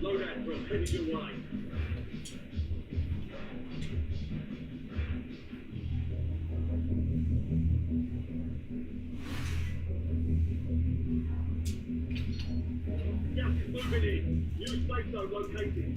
Loadout drop headed your way. Gas is moving in. New safe zone located.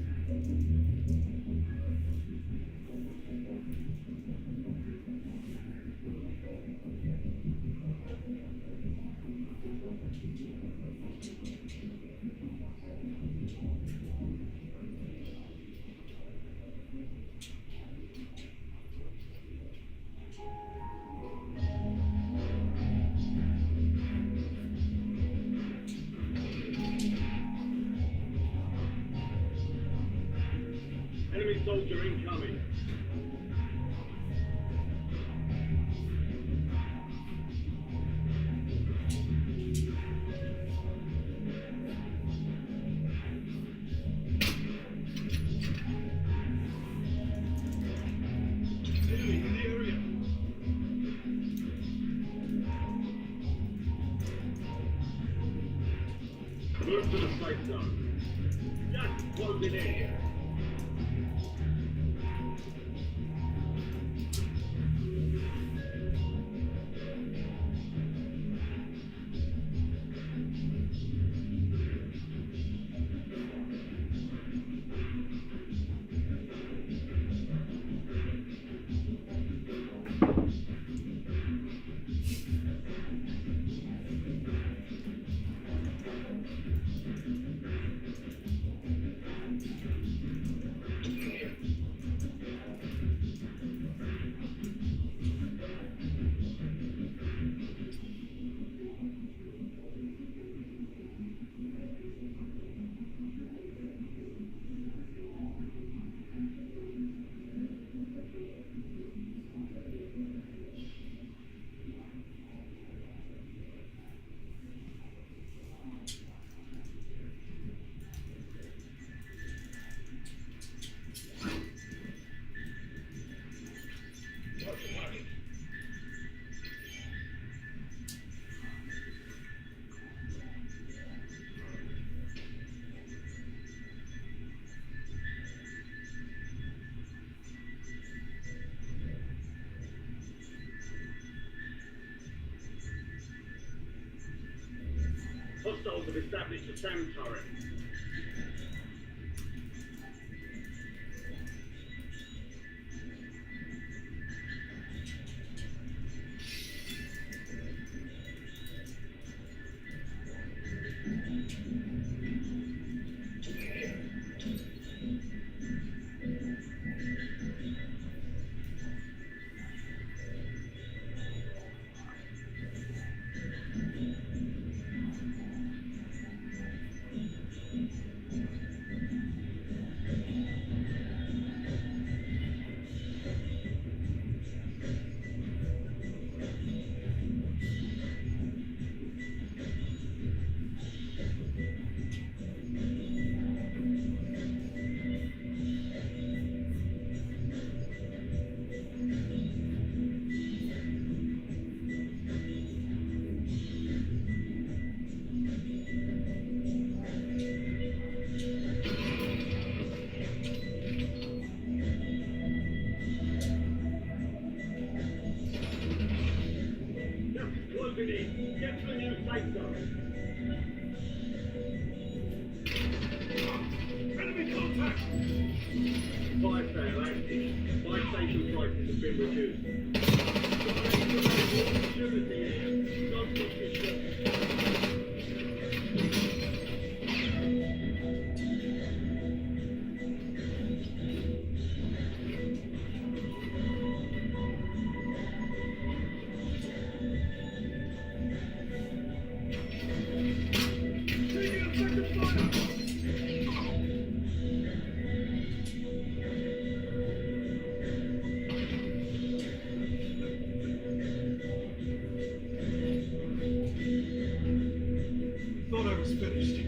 Enemy soldier incoming. Enemy in the area. Move to the safe zone. Just closing in. Hostiles have established a SAM turret. closing in. Get to the new safe zone. Enemy contact! Fire sale active. Fire station prices have been reduced. Opportunity here. Don't miss your shot. Thought I was finished.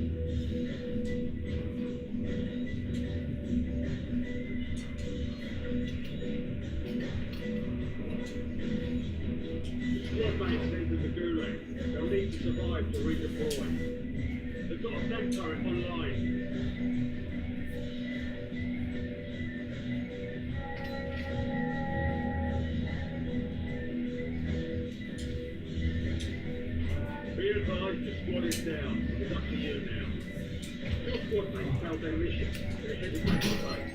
Squad mates entered the gulag. They'll need to survive to redeploy. They've got a tank turret online. Be advised, the squad is down. It's up to you now. Your squad mates failed their mission. They're headed back to base.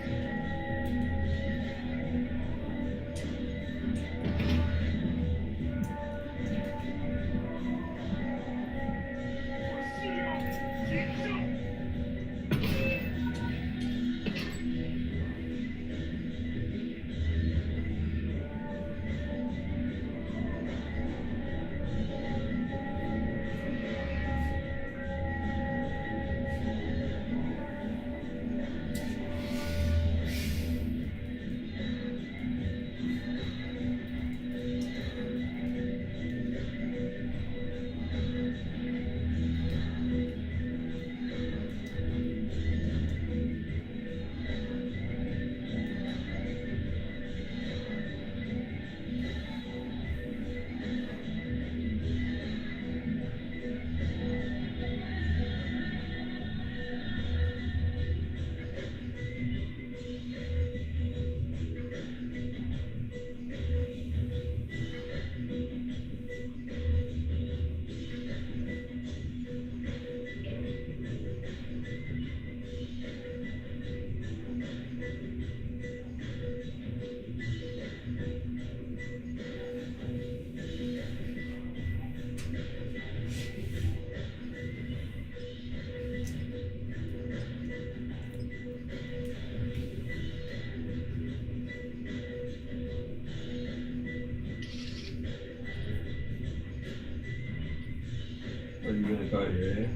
Are you gonna cut your hair?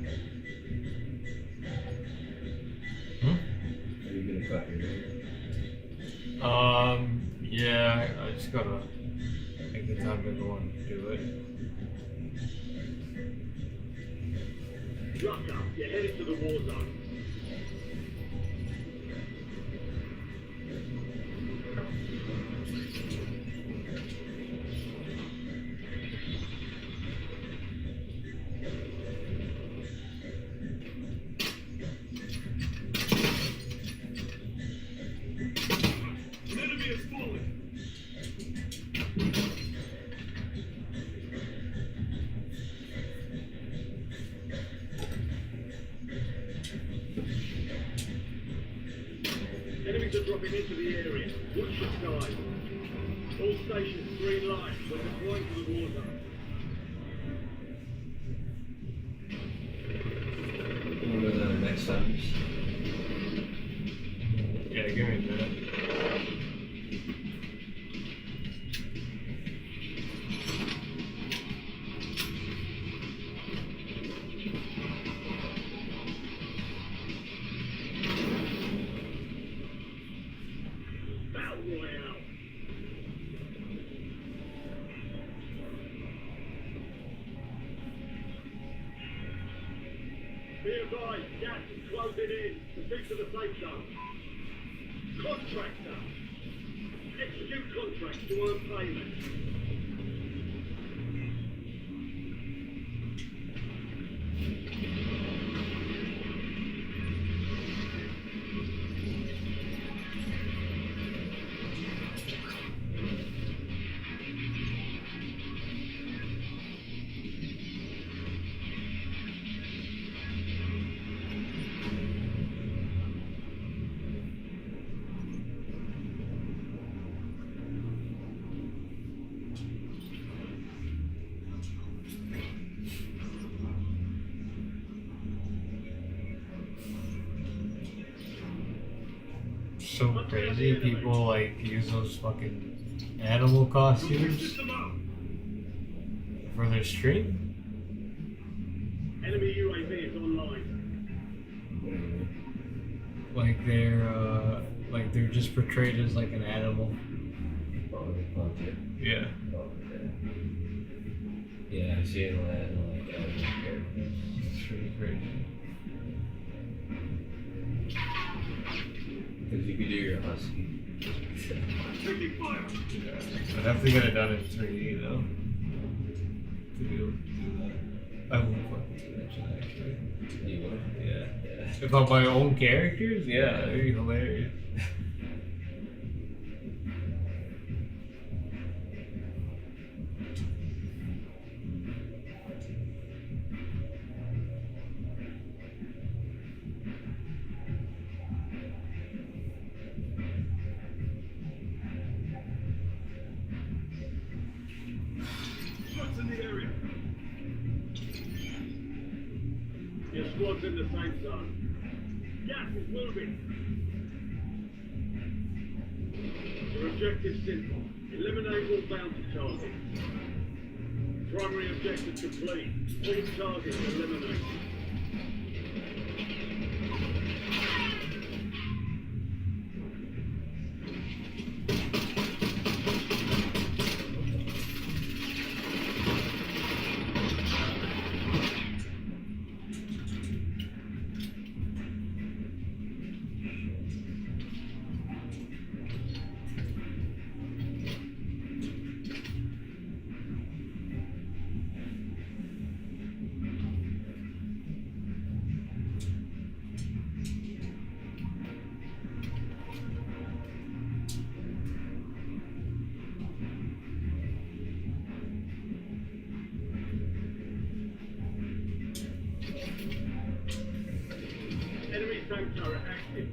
Are you gonna cut your hair? Yeah, I just gotta make the time to go and do it. Rucker, you're headed to the war zone. An enemy has fallen. Enemies are dropping into the area. Watch the sky. All stations, green light. We're deploying to the war zone. We'll go to the next sentence. Yeah, give me a minute. Battle Royale. Be advised, gas is closing in. Proceed to the safe zone. Contractor. Execute contracts to earn payment. so crazy. People like use those fucking animal costumes Just about. for their stream. Enemy UAV is online. Like they're just portrayed as like an animal. Oh, the content. Yeah. Oh, yeah. Yeah, I see it a lot in like anime characters. It's pretty crazy. Because you could do your husky. Taking fire. I'd have to get it done in 3D though. To be able to do that. I won't fucking do that shit actually. You would? Yeah. Yeah. If I'm my own characters, yeah, that'd be hilarious. Shots in the area. Your squad's in the safe zone. Gas is moving. Your objective's simple. Eliminate all bounty targets. Primary objective complete. All targets eliminated. Enemy tank turret active.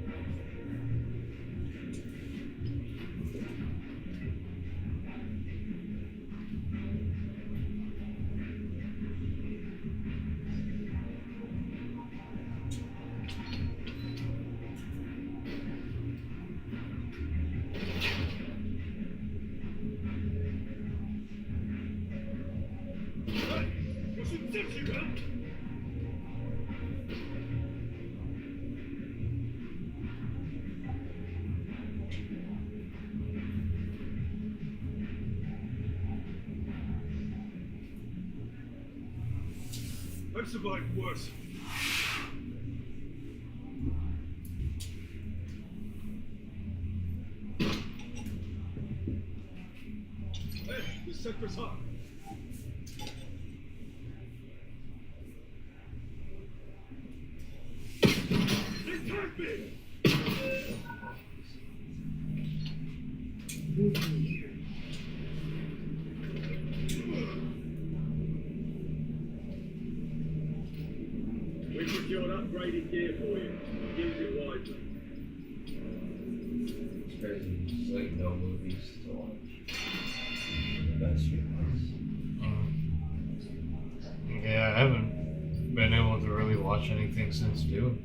Hey, what's in tipsy, man? I've survived worse. Hey, this sector's hot. They tagged me! We secured upgraded gear for you. Use it wisely. It's crazy. There's like no movies to watch. Best stream Yeah, I haven't been able to really watch anything since Dune.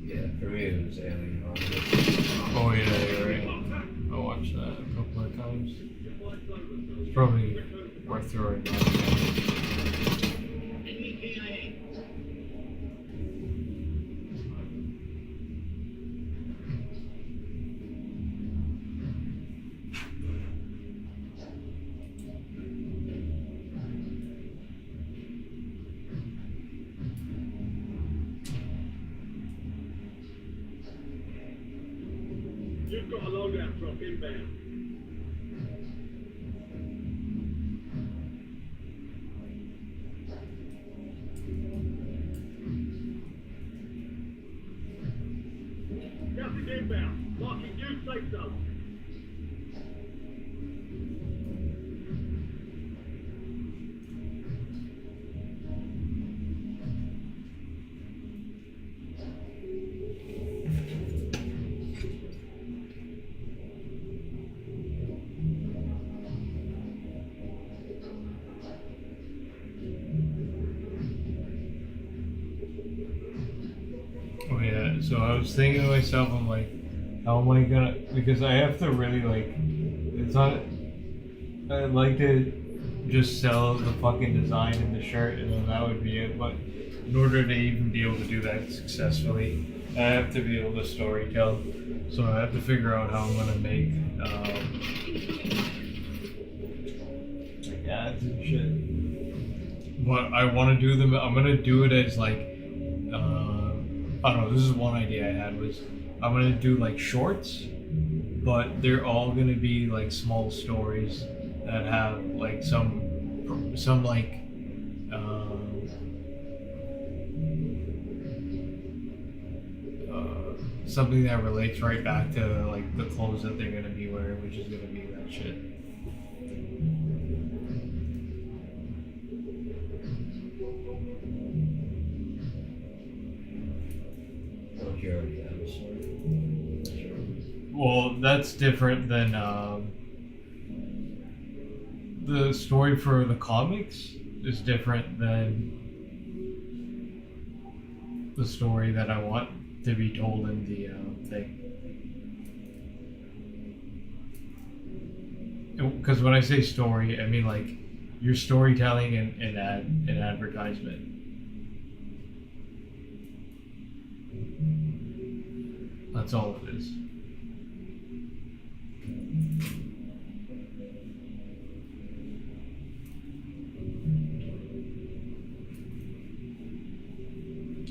Yeah, for me it was Alien Romulus. Oh yeah, you're right. I watched that a couple of times. It's probably worth throwing on. You've got a loadout drop inbound. Gas is inbound. Marking new safe zone. Oh yeah, So I was thinking to myself, I'm like, how am I gonna? Because I have to really like, it's not. I'd like to just sell the fucking design and the shirt, and then that would be it. But in order to even be able to do that successfully, I have to be able to storytell. So I have to figure out how I'm gonna make like ads and shit. But I want to do them. I'm gonna do it as like, I don't know. This is one idea I had was I'm gonna do like shorts, but they're all gonna be like small stories that have like some like something that relates right back to like the clothes that they're gonna be wearing, which is gonna be that shit. Don't you already have a story? Well, that's different than the story for the comics is different than the story that I want to be told in the thing. Because when I say story, I mean like you're storytelling an advertisement. That's all it is.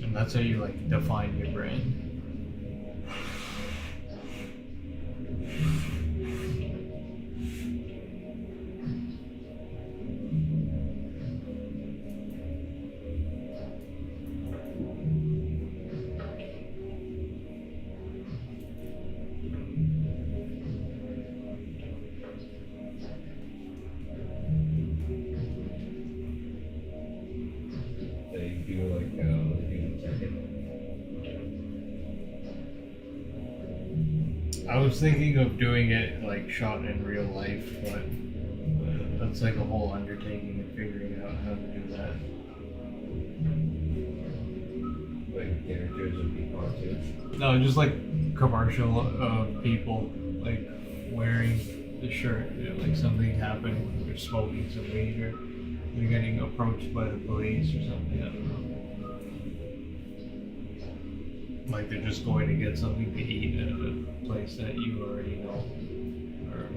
And that's how you like define your brand. They do like what they do in Tekken. I was thinking of doing it like shot in real life, but that's like a whole undertaking of figuring out how to do that. Like characters would be cartoons. No, just like commercial of people like wearing the shirt, you know, like something happened, they're smoking some weed or they're getting approached by the police or something, I don't know. Like they're just going to get something to eat at a place that you already know, or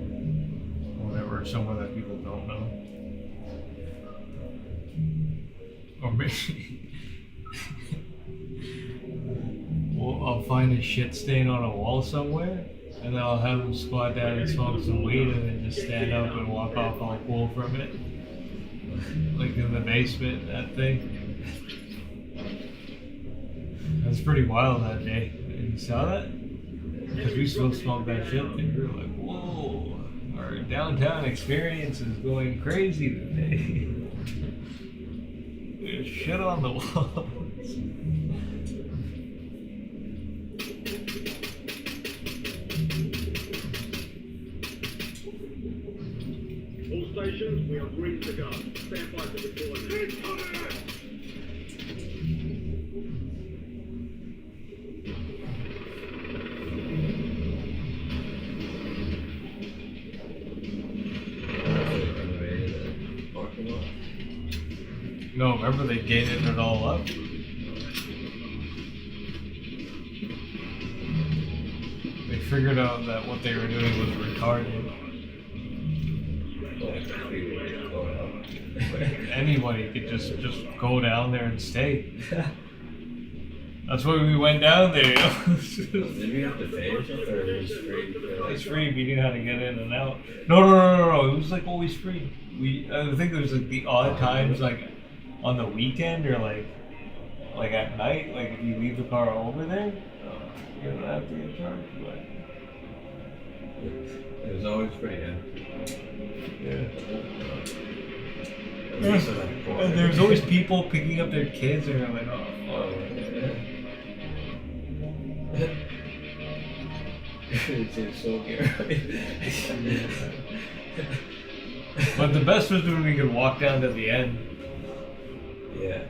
whatever, somewhere that people don't know. Or maybe well, I'll find a shit stain on a wall somewhere, and then I'll have them squat down and smoke some weed, and then just stand up and walk off all cool from it. Like in the basement, that thing. That was pretty wild that day. You saw that? Because we still smoked that shit, and we were like, whoa, our downtown experience is going crazy today. There's shit on the walls. All stations, we are green to go. Stand by for deployment. No, remember they gated it all up? They figured out that what they were doing was retarded. Anybody could just go down there and stay. That's why we went down there. Did we have to pay or something, or it was free? It's free if you knew how to get in and out. No. It was like always free. I think there was like the odd times like on the weekend or like at night, like if you leave the car over there, you don't have to get charged. But It was always pretty empty. yeah. At least in that corner. And there's always people picking up their kids and they're like, oh, Oh, yeah. It seems so scary. But the best was when we could walk down to the end. Yeah.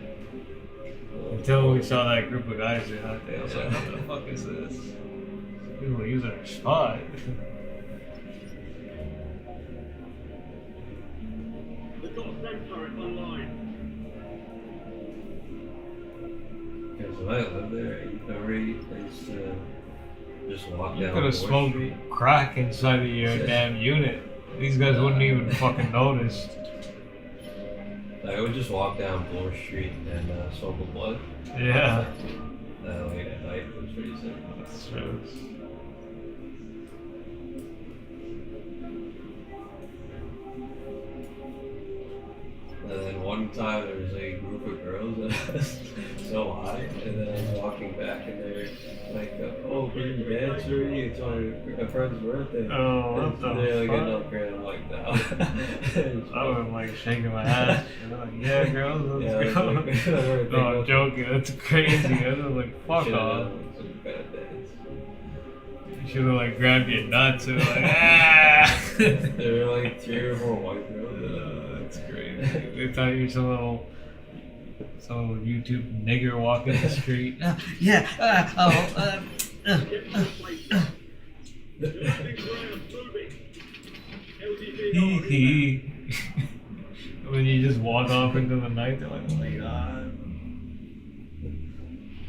Until we saw that group of guys the other day, I was like, what the fuck is this? People using our spot. They've got a front turret online. Because when I lived there, every place to just walk You down. could have 4th smoked Street. crack inside of your damn unit. These guys wouldn't even fucking notice. I would just walk down 4th Street and smoke a blunt. Yeah. Late at night, it was pretty sick. That's true. And then one time there was a group of girls that was so high, and then I was walking back and they're like, oh, can you dance already? It's on a friend's birthday. Oh, what And the they're like, fuck? no, Grant, I'm like, no. I would like shaking my ass. And I'm like, yeah, girls, let's Yeah, go. like, No, I'm joking. That's crazy. I was like, fuck off. Some bad dance. You should have like grabbed your nuts and like, ah. There were like 3 or 4 white girls. That's crazy. They thought you were some little YouTube nigger walking the street. Yeah. Get to the place now. Losing ground, moving. LDV Hee on hee. When you just walk off into the night, they're like, oh my god.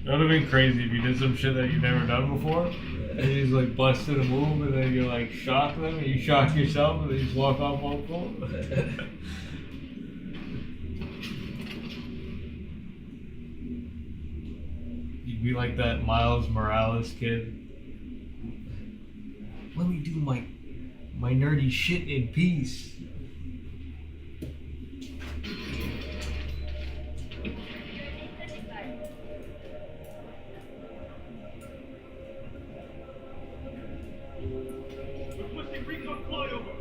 That would have been crazy if you did some shit that you've never done before. And you just like busted a move and then you like shock them and you shock yourself and then you just walk off on full. You'd be like that Miles Morales kid. Let me do my nerdy shit in peace. Requesting recon flyover.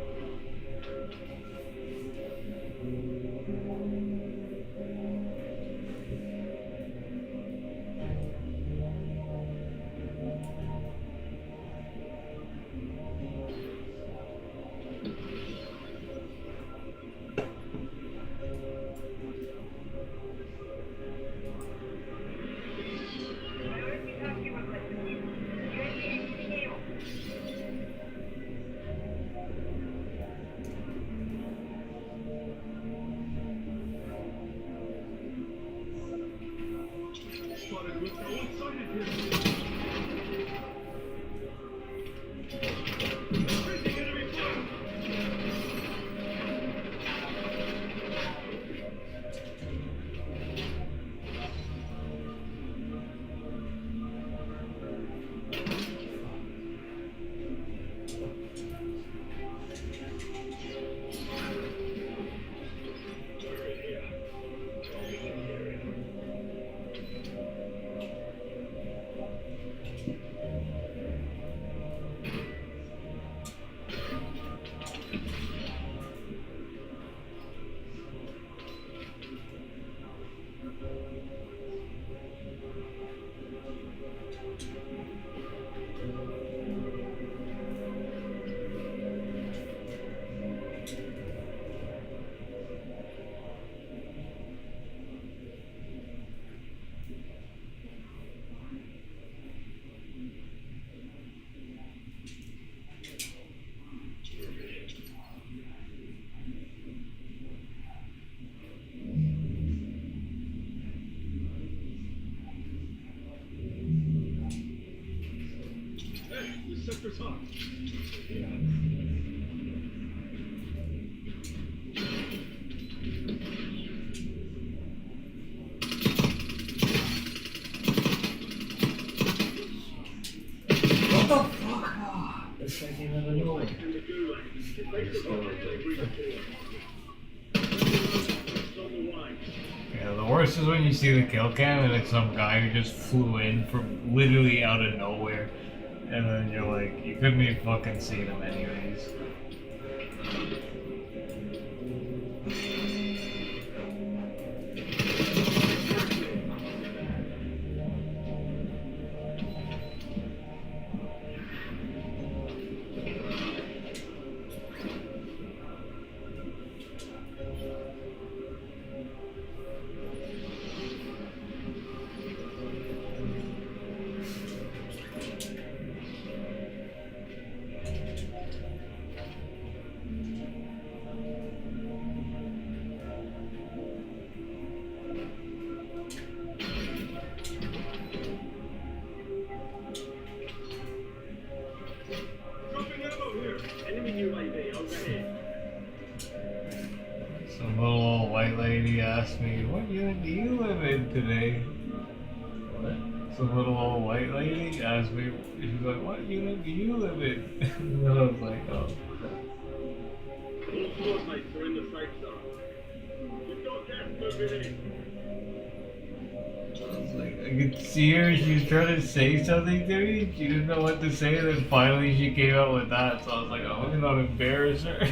Spotted with no one sighted here. Increasing enemy fire. Hey, this sector's hot. What the fuck? This guy came out of nowhere. in the gulag. If they survive, they redeploy. It's on the way. Yeah, the worst is when you see the kill cam and it's some guy who just flew in from literally out of nowhere. And then you're like, you couldn't even fucking see him anyways. Some little old white lady asked me, "What unit do you live in today?" What? Some little old white lady asked me, she's like, "What unit do you live in?" And then I was like, "Oh." All squad mates are in the safe zone. We've got gas moving in. I was like, I could see her, she was trying to say something to me, she didn't know what to say, and then finally she came out with that, so I was like, oh, I'm gonna not embarrass her.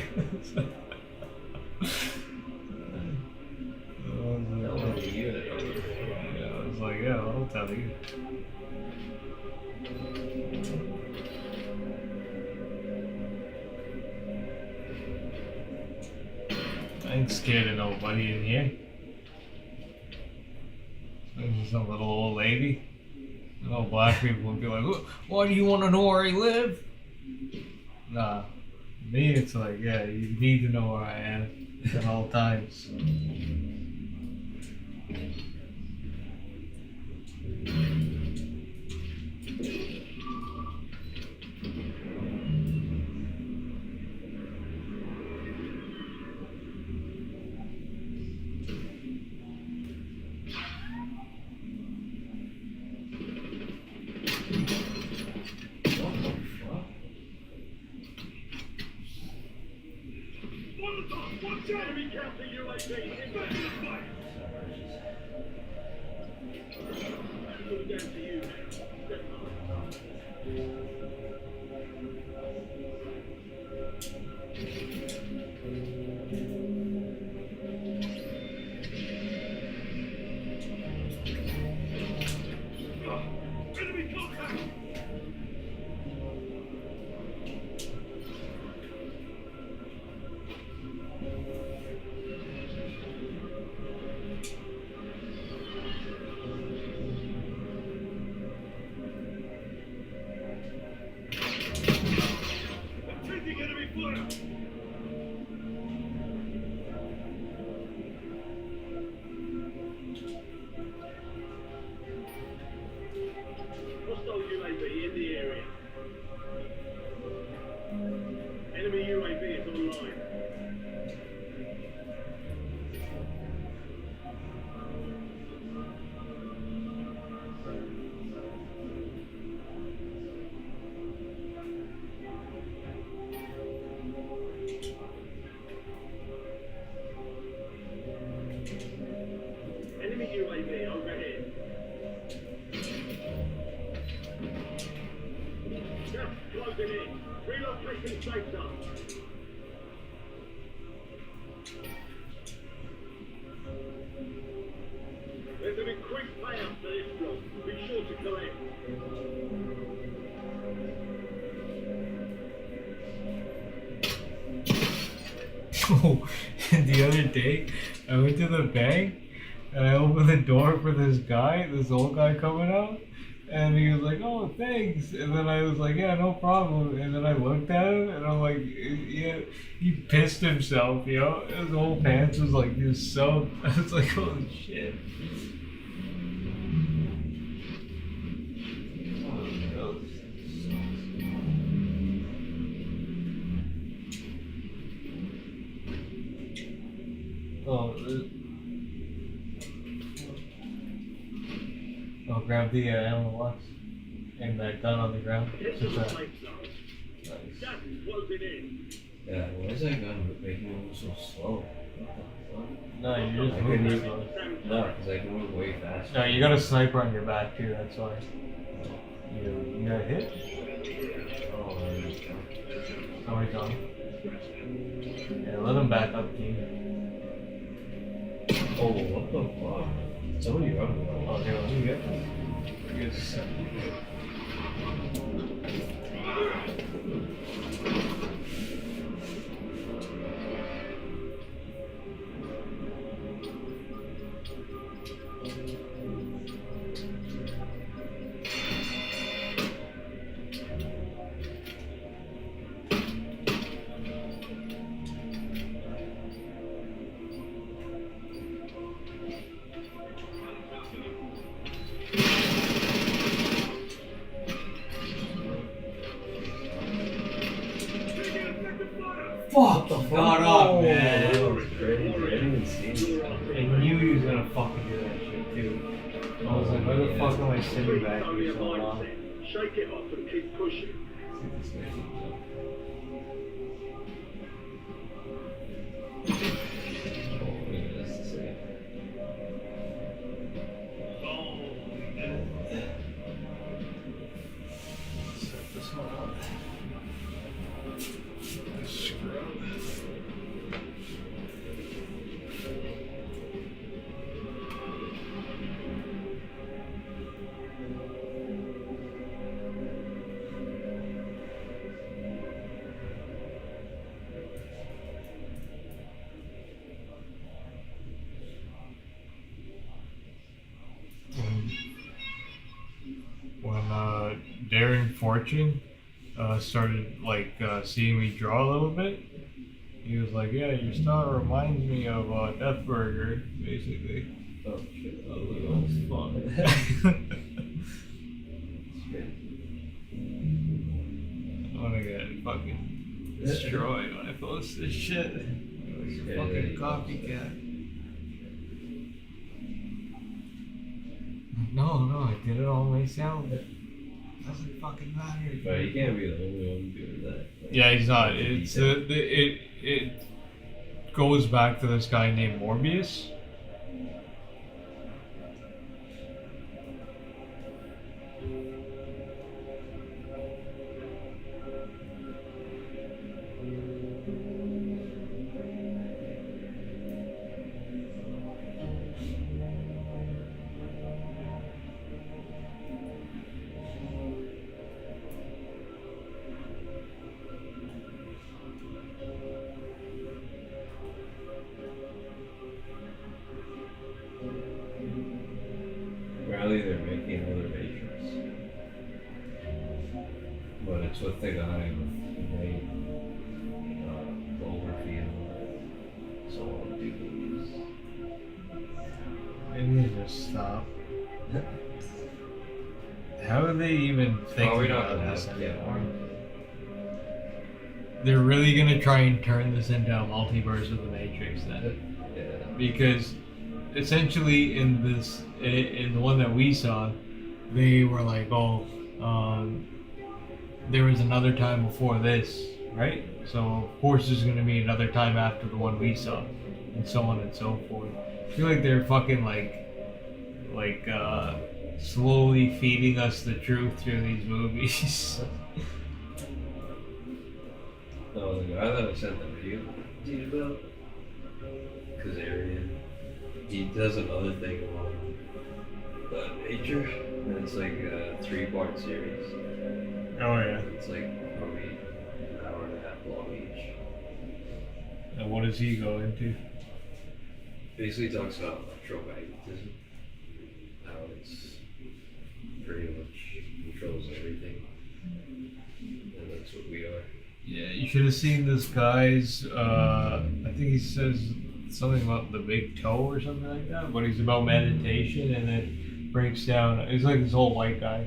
That was the unit. I was like, yeah, I'll tell you. I ain't scared of nobody in here. There's some little old lady. You know, black people would be like, why do you want to know where I live? Nah. Me, it's like, yeah, you need to know where I am at all times. Molotov, watch out! Enemy counter UAV inbound. That's all down to you now. Step up. Enemy contact! I'm taking enemy fire! Hostile UAV in the area. Enemy UAV is online. Enemy UAV overhead. Gas closing in. Relocating safe zone. There's an increased payout for this job. Be sure to collect. Oh, the other day, I went to the bank, and I opened the door for this guy, this old guy coming out, and he was like, "Oh, thanks," and then I was like, "Yeah, no problem," and then I looked at him, and I'm like, "Yeah," he pissed himself, you know, his whole pants was like just soaked. I was like, "Holy shit." Oh, I'll grab the ammo box and that gun on the ground. Get to Just the that. safe zone. Nice. Gas is closing in. Yeah, why is that gun making me move so slow? What the fuck? No, you're just I couldn't moving even. slow. No, because I can move way faster. No, you got a sniper on your back too, that's why. You got hit? Oh, I just can't. Somebody's on. Yeah, let him back up to you. Oh, what the fuck? Somebody running. Oh, here, let me get this. Yes. You're after I knew he was gonna fucking do that shit too. I was like, why the fuck am I sitting back only here a so long? mindset. Shake it off and keep pushing. Set this one up. Scrub. When Darren Fortune started like seeing me draw a little bit, he was like, "Yeah, your style reminds me of Death Burger, basically." Oh shit. I was like, "Oh, it's fun." I'm gonna get fucking destroyed when I post this shit. Yeah, Fucking yeah. copycat. No, I did it all myself. Doesn't fucking matter. But he can't be the only one doing that. Like, Yeah, he's not. he's It's it goes back to this guy named Morbius. Apparently they're making another Matrix. But it's with the guy who made Cloverfield, so on movies. I need to stop. How are they even thinking Oh, we're not about gonna this have, yeah. anymore? They're really gonna try and turn this into a multiverse of the Matrix then. Yeah. Because essentially in the one that we saw, they were like, oh, there was another time before this, right? So of course there's gonna be another time after the one we saw, and so on and so forth. I feel like they're fucking like slowly feeding us the truth through these movies. No, the guy that I sent the video to you about, Kazarian, he does another thing on Nature, and it's like a 3-part series. Oh yeah. It's like probably an hour and a half long each. And what does he go into? Basically talks about electromagnetism, how it's pretty much controls everything, and that's what we are. Yeah, you should have seen this guy's, I think he says something about the big toe or something like that, but he's about meditation and it breaks down, it's like this whole white guy.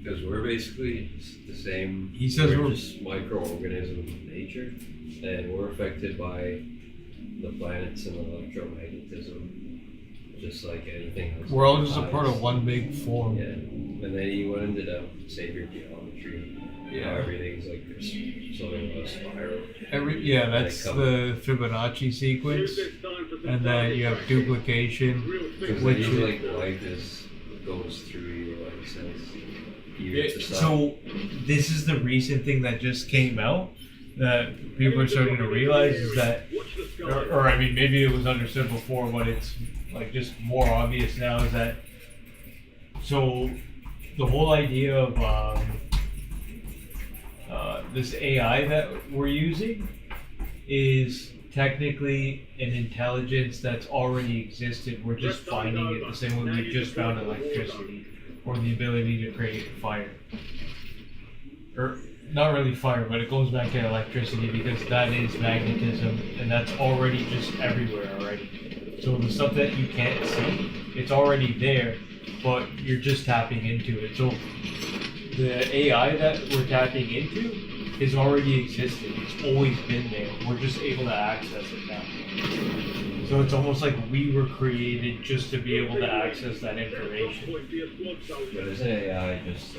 Because we're basically the same. He says we're- just microorganisms in nature, and we're affected by the planets and electromagnetism, just like anything else. We're all just a part of one big form. Yeah, and then he went into the Savior geometry. Yeah. How everything's like this sort of a spiral. That's the Fibonacci sequence, and then you have duplication. Because Which then is- like life goes through you, like says. So this is the recent thing that just came out that people are starting to realize is that, or I mean maybe it was understood before, but it's like just more obvious now is that. So the whole idea of this AI that we're using is technically an intelligence that's already existed. We're just finding it the same way we just found electricity or the ability to create fire. Or not really fire, but it goes back to electricity because that is magnetism and that's already just everywhere already. So the stuff that you can't see, it's already there, but you're just tapping into it. So the AI that we're tapping into has already existed. It's always been there. We're just able to access it now. So it's almost like we were created just to be able to access that information. Point for your squad But soldier. isn't AI just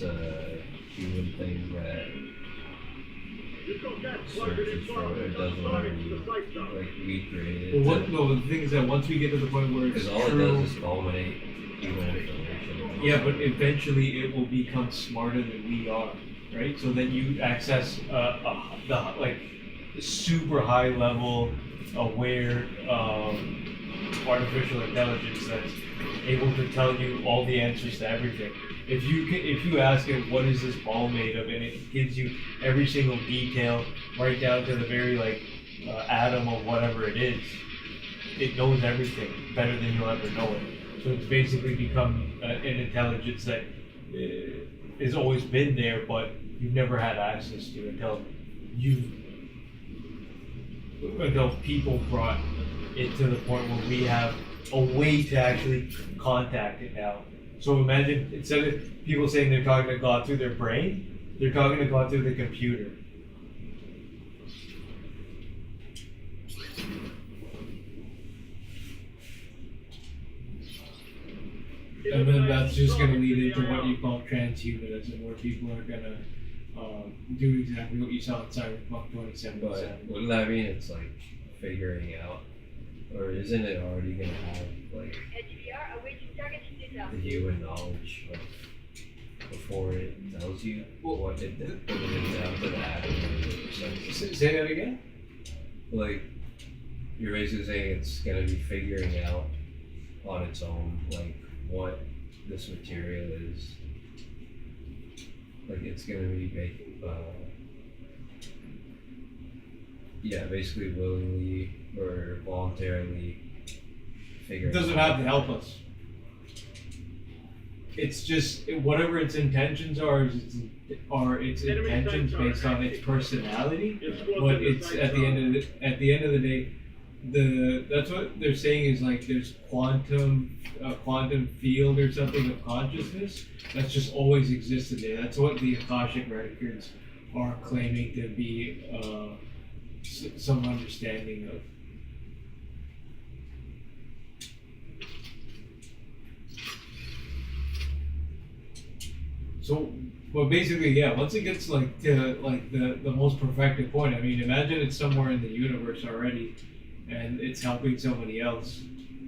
a human thing that You've got gas closing searches in for front. it Don't doesn't start really into the safe zone. like we created Well, it? no, the thing is that once we get to the point where it's Because all it true, does is culminate human information. yeah, but eventually it will become smarter than we are, right? So then you access the like super high level aware artificial intelligence that's able to tell you all the answers to everything. If you ask it what is this ball made of, and it gives you every single detail right down to the very atom of whatever it is, it knows everything better than you'll ever know it. So it's basically become an intelligence that has always been there, but you've never had access to until people brought it to the point where we have a way to actually contact it now. So imagine, instead of people saying they're talking to God through their brain, they're talking to God through the computer. And then that's just going to lead into what you call transhumanism, where people are going to do exactly what you saw in Cyberpunk 2077. But wouldn't that mean it's like figuring out, or isn't it already gonna have like HDR awaiting target data. the human knowledge before it tells you what it did, put it down to the atom? Say that again? Like you're basically saying it's gonna be figuring out on its own like what this material is. Like it's gonna be basically willingly or voluntarily figuring. It doesn't have to help us. It's just whatever its intentions are its intentions based on its personality. Your squad's But in the it's safe at the zone. end of the day, that's what they're saying is like there's quantum field or something of consciousness that's just always existed there. That's what the Akashic records are claiming to be some understanding of. So, but basically, yeah, once it gets like to like the most perfected point, I mean, imagine it's somewhere in the universe already, and it's helping somebody else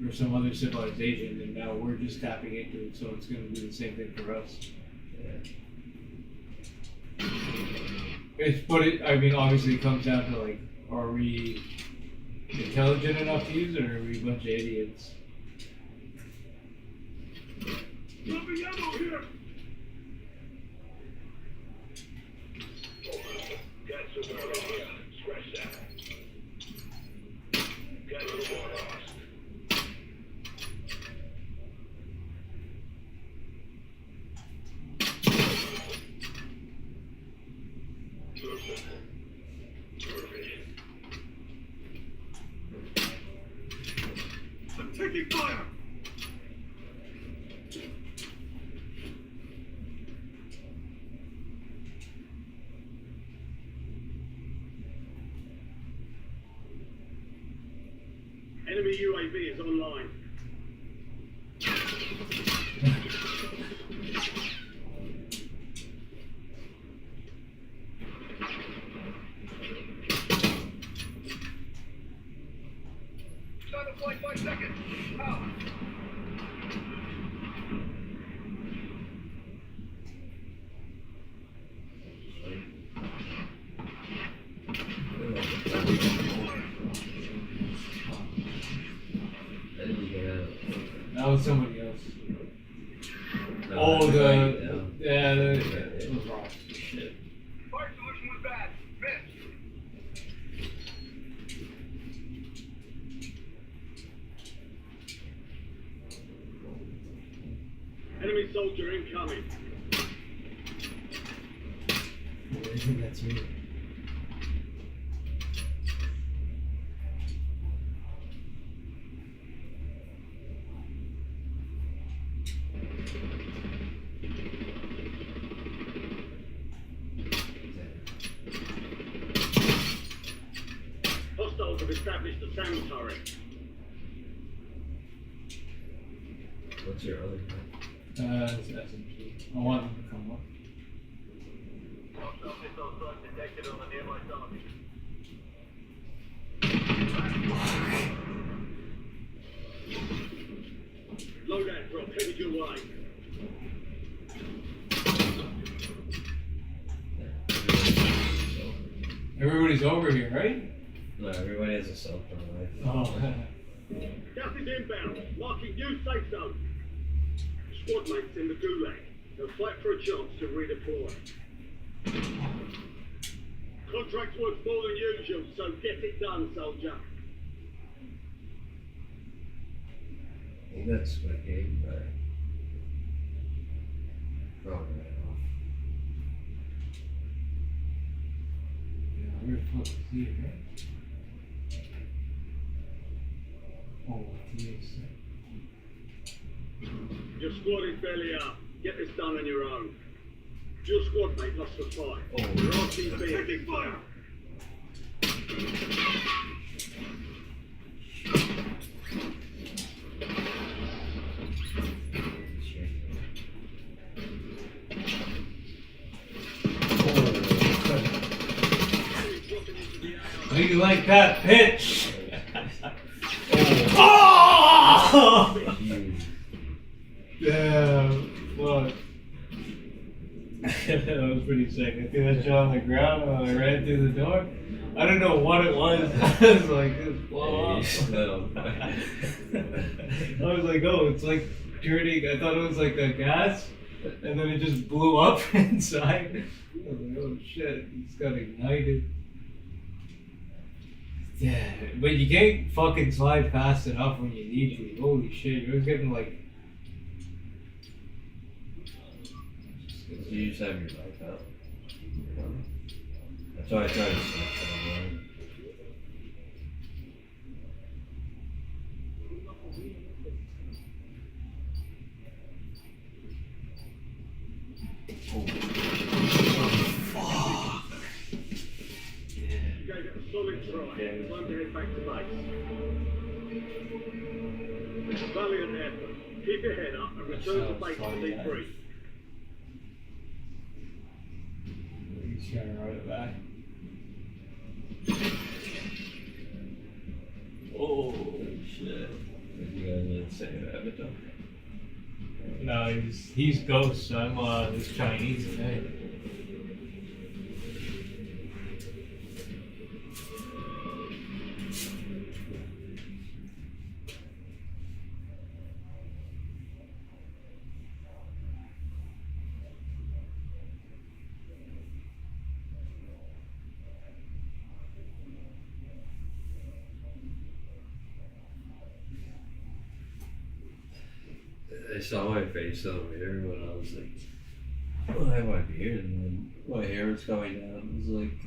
or some other civilization, and now we're just tapping into it, so it's going to do the same thing for us. I mean, obviously, it comes down to like, are we intelligent enough to use it, or are we a bunch of idiots? Dropping ammo here! Got some more here. Scratch that. Got some more lost. I'm taking fire! Enemy UAV is online. Start the flight 5 seconds! Power! That was somebody else. No, Oh, that's the right, yeah, yeah. it was wrong. Shit. Fire solution was bad. Missed. Enemy soldier incoming. I think that's me. hostiles have established a SAM turret. What's your other gun? It's SMG. I want them to come up. Hostile missile strike detected on the nearby target. Loadout drop headed your way. Everybody's over here, right? No, everybody has a cell phone, right? Oh. Gas is inbound. Marking new safe zone. Squad mates in the gulag. They'll fight for a chance to redeploy. Contract's worth more than usual, so get it done, soldier. I think that's Squid Game, but probably right off. Yeah, we're supposed to see it, right? Oh, yes. Your squad is barely up. Get this done on your own. Your squad mate lost the fight. Oh. Your RTB is Taking fire! How do you like that pitch? Oh! Jeez. Damn, fuck. That was pretty sick. I threw that shit on the ground and I ran through the door. I don't know what it was. I was like, just blow Yeah, you up. set on fire. I was like, oh, it's like turning. I thought it was like a gas, and then it just blew up inside. I was like, oh shit, it's got ignited. Yeah, but you can't fucking slide fast enough when you need to. Holy shit, you're getting like. You just have your life out. That's why I try to sleep somewhere. You gave it a solid try. Time to head back to base. It's a valiant effort. Keep your head up and return to base to debrief. He's trying to run it back. Oh shit. You guys didn't say that, but don't. No, he's Ghost. I'm this Chinese guy. I saw my face on the mirror when I was like, well, I have my beard, and then my hair was coming down. It was like,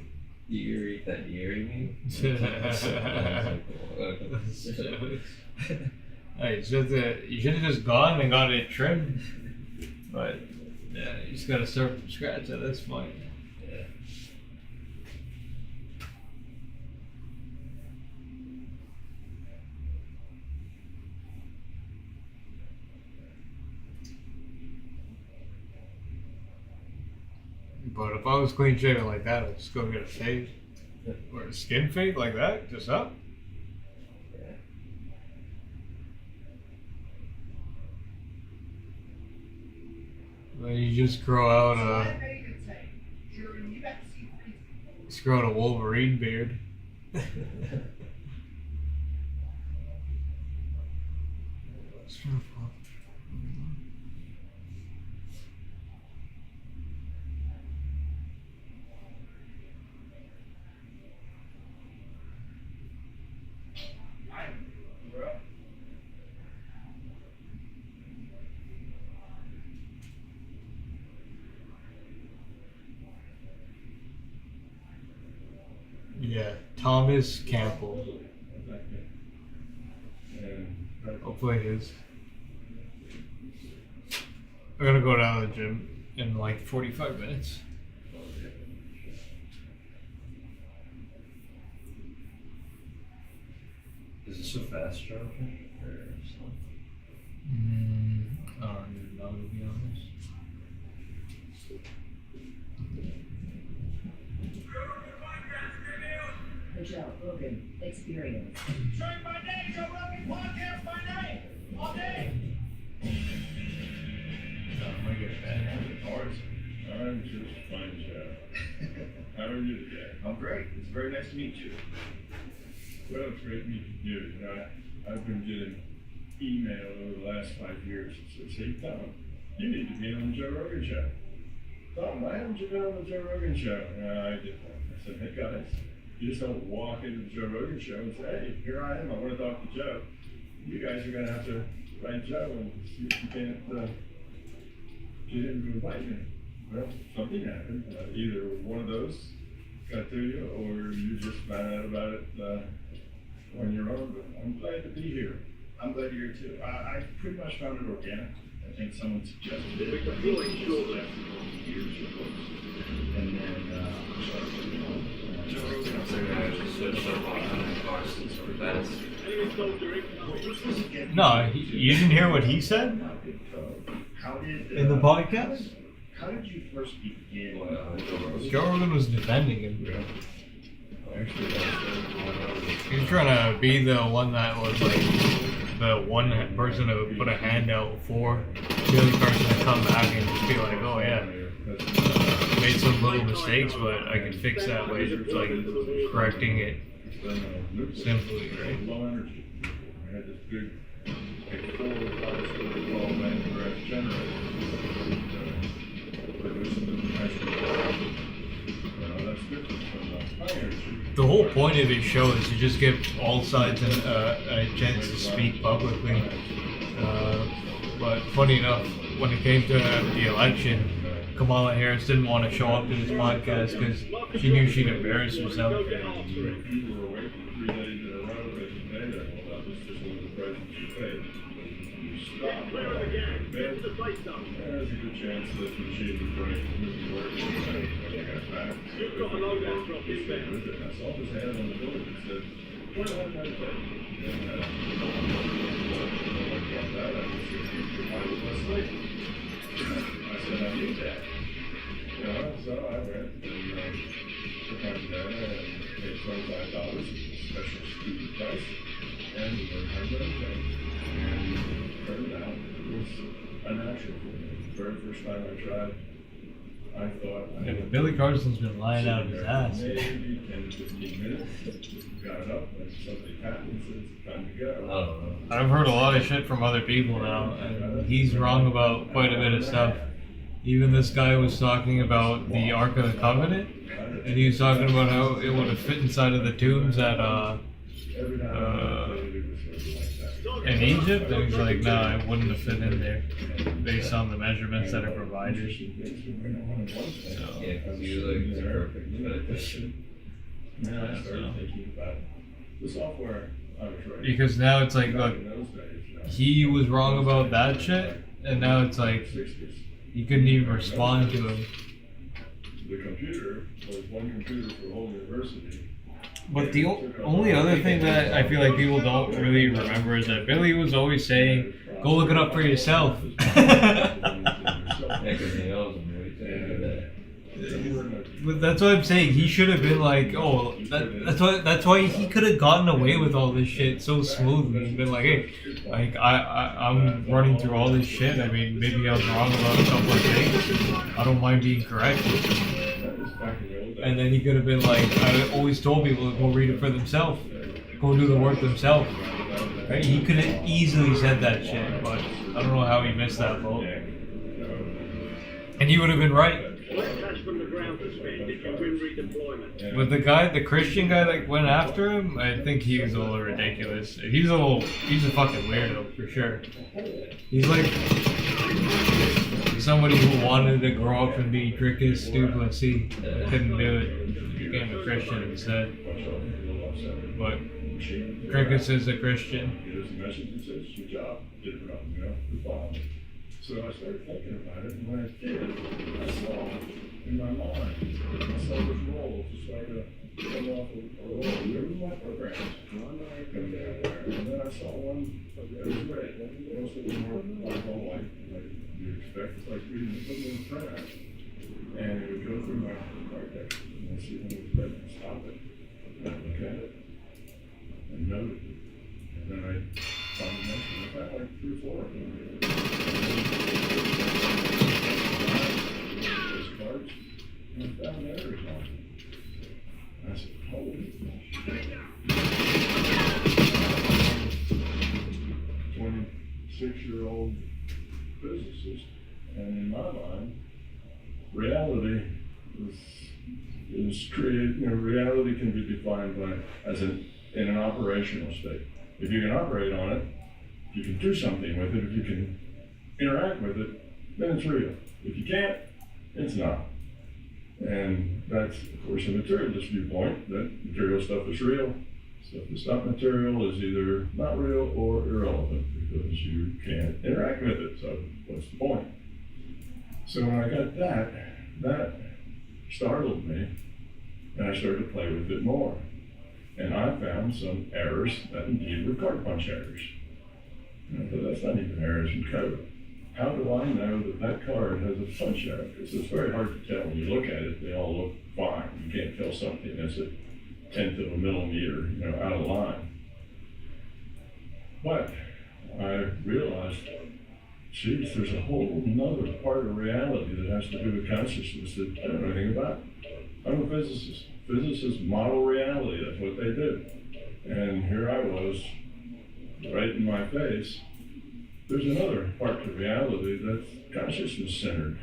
you eat that earring? So I was like, what? Hey, you should have just gone and got it trimmed. But yeah, you just gotta start from scratch at this point. Yeah. But if I was clean shaven like that, I'd just go get a fade. Or a skin fade like that, just up. Yeah. Then you just grow out a Wolverine beard. Yeah, Thomas Campbell. Hopefully it is. I'm gonna go down to the gym in like 45 minutes. Is this a fast charger or something? I don't even know, to be honest. The Joe Rogan Experience. During my day, Joe Rogan podcast by night. All day. I might get a bad habit. I'm just fine, Joe. How are you today? I'm great. It's very nice to meet you. Well, it's great meeting you. You know, I've been getting email over the last 5 years that says, hey, Tom, you need to be on the Joe Rogan Show. Tom, why haven't you been on the Joe Rogan Show? I did that. I said, hey, guys, you just don't walk into the Joe Rogan Show and say, hey, here I am. I want to talk to Joe. You guys are going to have to write Joe and see if you can't get him to invite me. Well, something happened. Either one of those got to you, or you just found out about it on your own. But I'm glad to be here. I'm glad you're here too. I pretty much found it organic. I think someone suggested it. We're deploying shortly. Years ago. And then, Joe Rogan, So you're gonna just switch up on Carson's for fast. Enemy soldier incoming. No, you didn't hear what he said How did in the podcast? How did you first begin? Joe Rogan. Joe Rogan was defending him. Actually, that's He was trying to be the one that was like the one person to put a hand out for the other person to come back and just be like, oh yeah, made some little mistakes, but I can fix that by like correcting it simply, right? Low energy. I had this big, like 4 called Mandrax generator. Produced the high school. That's different from the high energy. The whole point of his show is to just give all sides a chance to speak publicly. But funny enough, when it came to the election, Kamala Harris didn't want to show up to this podcast because she knew she'd embarrass herself. You were away for 3 days in a row, as you made it. Well, that was just one of the prices you paid. You stopped. Clear of the gang. Get to the fight zone. There's a good chance that the machine would break and move to work when you got back. You've got a loadout drop inbound. I saw his hand on the building and said, what do I got to take? And I got that. I was thinking, I was asleep. I said, I need that. You know, so I went and took my data and paid $25, special student price, and learned how to meditate. And turned out it was a natural for me. The very first time I tried, I thought Yeah, but Billy Carson's been lying out his ass. maybe 10 to 15 minutes, got it up, and something happens, it's time to I go. don't know. I've heard a lot of shit from other people now, and he's wrong about quite a bit of stuff. Even this guy was talking about the Ark of the Covenant, and he was talking about how it would have fit inside of the tombs at Every now and then, it was sort of like that. in Egypt, and he's like, nah, it wouldn't have fit in there based on the measurements that are provided. Yeah, because you like the perfect fit. Then I started thinking about the software I was writing. Because now it's like, look, In those days, you know, he was wrong about that shit, and now it's like 60s. you couldn't even respond to him. The computer was one computer for the whole university. But the only other thing that I feel like people don't really remember is that Billy was always saying, go look it up for yourself. Yeah, because he knows him. But that's what I'm saying. He should have been like, oh, that's why he could have gotten away with all this shit so smoothly. And been like, hey, like I'm running through all this shit. I mean, maybe I was wrong about a couple of things. I don't mind being corrected. And then he could have been like, I always told people to go read it for themselves, go do the work themselves. Right? He could have easily said that shit, but I don't know how he missed that vote. And he would have been right. Let cash from the ground to spend if you win redeployment. But the Christian guy that went after him, I think he was a little ridiculous. He's a fucking weirdo for sure. He's like somebody who wanted to grow up and be Drickus Duplessis. Couldn't do it. Became a Christian instead. But Drickus is a Christian. Here's a message that says, your job did it wrong, you know, the bottom. So I started thinking about it, and when I did, I saw in my mind, I saw this role to start to come off a role. There was my programs. One night I come down there, I saw one that was red. Most of them were like all white, like you expect. It's like reading a little print out. And it would go through my card deck, and I see when it was red, and stop it. And I look at it, and note it. And then I found a mention. I found like 3 or 4 of them. Those cards, and I found errors on them. And I said, holy shit. 26-year-old physicist, and in my mind, reality is created. Reality can be defined as in an operational state. If you can operate on it, if you can do something with it, if you can interact with it, then it's real. If you can't, it's not. And that's, of course, a materialist viewpoint, that material stuff is real. Stuff that's not material is either not real or irrelevant because you can't interact with it. So what's the point? So when I got that startled me, and I started to play with it more. And I found some errors that indeed were card punch errors. And I thought, that's not even errors in code. How do I know that that card has a punch error? Because it's very hard to tell. When you look at it, they all look fine. You can't tell something that's a 1/10 of a millimeter, out of line. But I realized, geez, there's a whole nother part of reality that has to do with consciousness that I don't know anything about. I'm a physicist. Physicists model reality, that's what they do. And here I was, right in my face. There's another part to reality that's consciousness centered.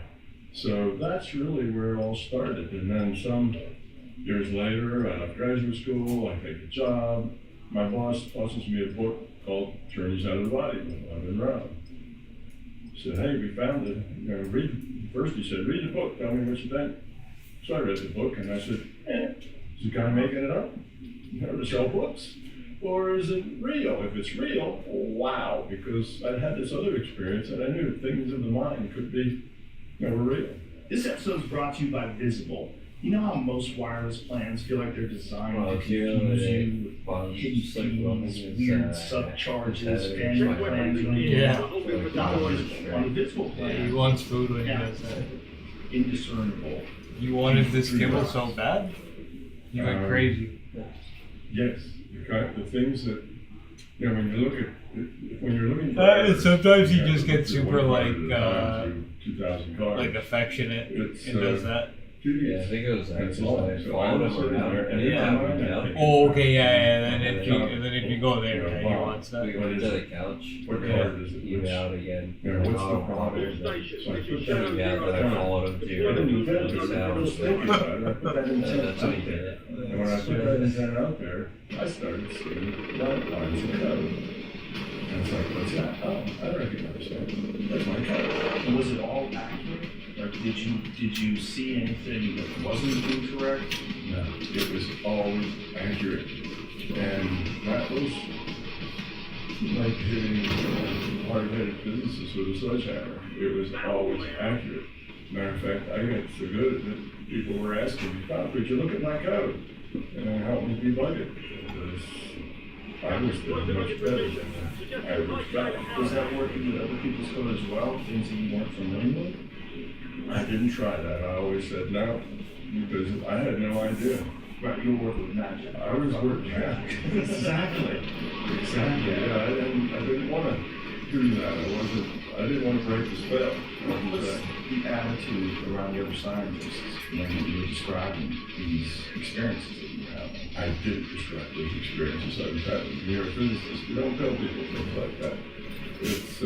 So that's really where it all started. And then some years later, I left graduate school, I take a job. My boss tosses me a book called Journeys Out of the Body by Bob Monroe. He said, hey, we found it. Read. First he said, read the book, tell me what you think. So I read the book and I said, is the guy making it up? To sell books? Or is it real? If it's real, wow, because I had this other experience and I knew things of the mind could be never real. This episode is brought to you by Visible. You know how most wireless plans feel like they're designed to confuse you with hidden fees, weird subcharges, family plans you don't even Yeah. know. Not always on the Visible He plan, wants food when he does that. indiscernible. You wanted this kibble so bad? You went crazy. Yes, the things that, when you look at, when you're looking for. Sometimes he you know, just gets you're super one card at a time to 2,000 cards. like affectionate It's, and does that. Yeah, I think it was that. It's Because long. I So followed I him was around. there, and And yeah. he down. Oh, okay, yeah. And then if you go there, yeah, he wants We that. went to the couch. What Yeah. card is it? Emailed again. Yeah, what's the Water, problem? then- So I put that in. Yeah, then I followed him I to didn't invent it, the I was sound. thinking about it, I put that intent That's how out he did there. it. And when I put that intent out there, I started seeing lines of code. And it's like, what's that? Oh, I recognize that. That's my code. And was it all accurate? Or did you see anything that wasn't incorrect? No, it was always accurate. And that was like hitting a hard-headed physicist with a sledgehammer. It was always accurate. Matter of fact, I got so good at it, people were asking me, Bob, could you look at my code and help me debug it? Because I was doing much better than the average guy. Was that working with other people's code as well? Things that you weren't familiar with? I didn't try that. I always said no, because I had no idea. Right, you were working with magic. I was working, yeah, exactly. Yeah, I didn't want to do that. I didn't want to break the spell. What's the attitude around the other scientists when you were describing these experiences that you were having? I did describe those experiences I was having. You're a physicist. You don't tell people things like that. It's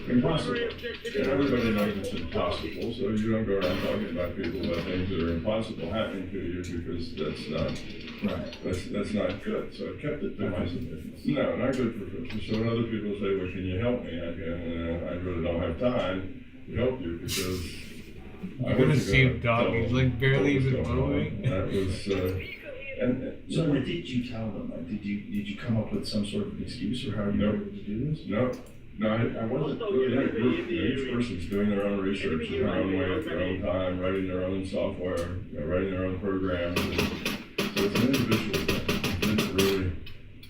impossible. And everybody knows it's impossible, so you don't go around talking about people about things that are impossible happening to you because that's not good. So I kept it to myself. No, not good for physicists. So when other people say, well, can you help me? I really don't have time to help you because You're gonna see him dog. He's like barely even moving. That was, So what did you tell them? Like, did you come up with some sort of excuse or how you were able to do this? No, I wasn't really in a group. Each person's doing their own research in their own way, at their own time, writing their own software, writing their own programs. So it's an individual thing. I didn't really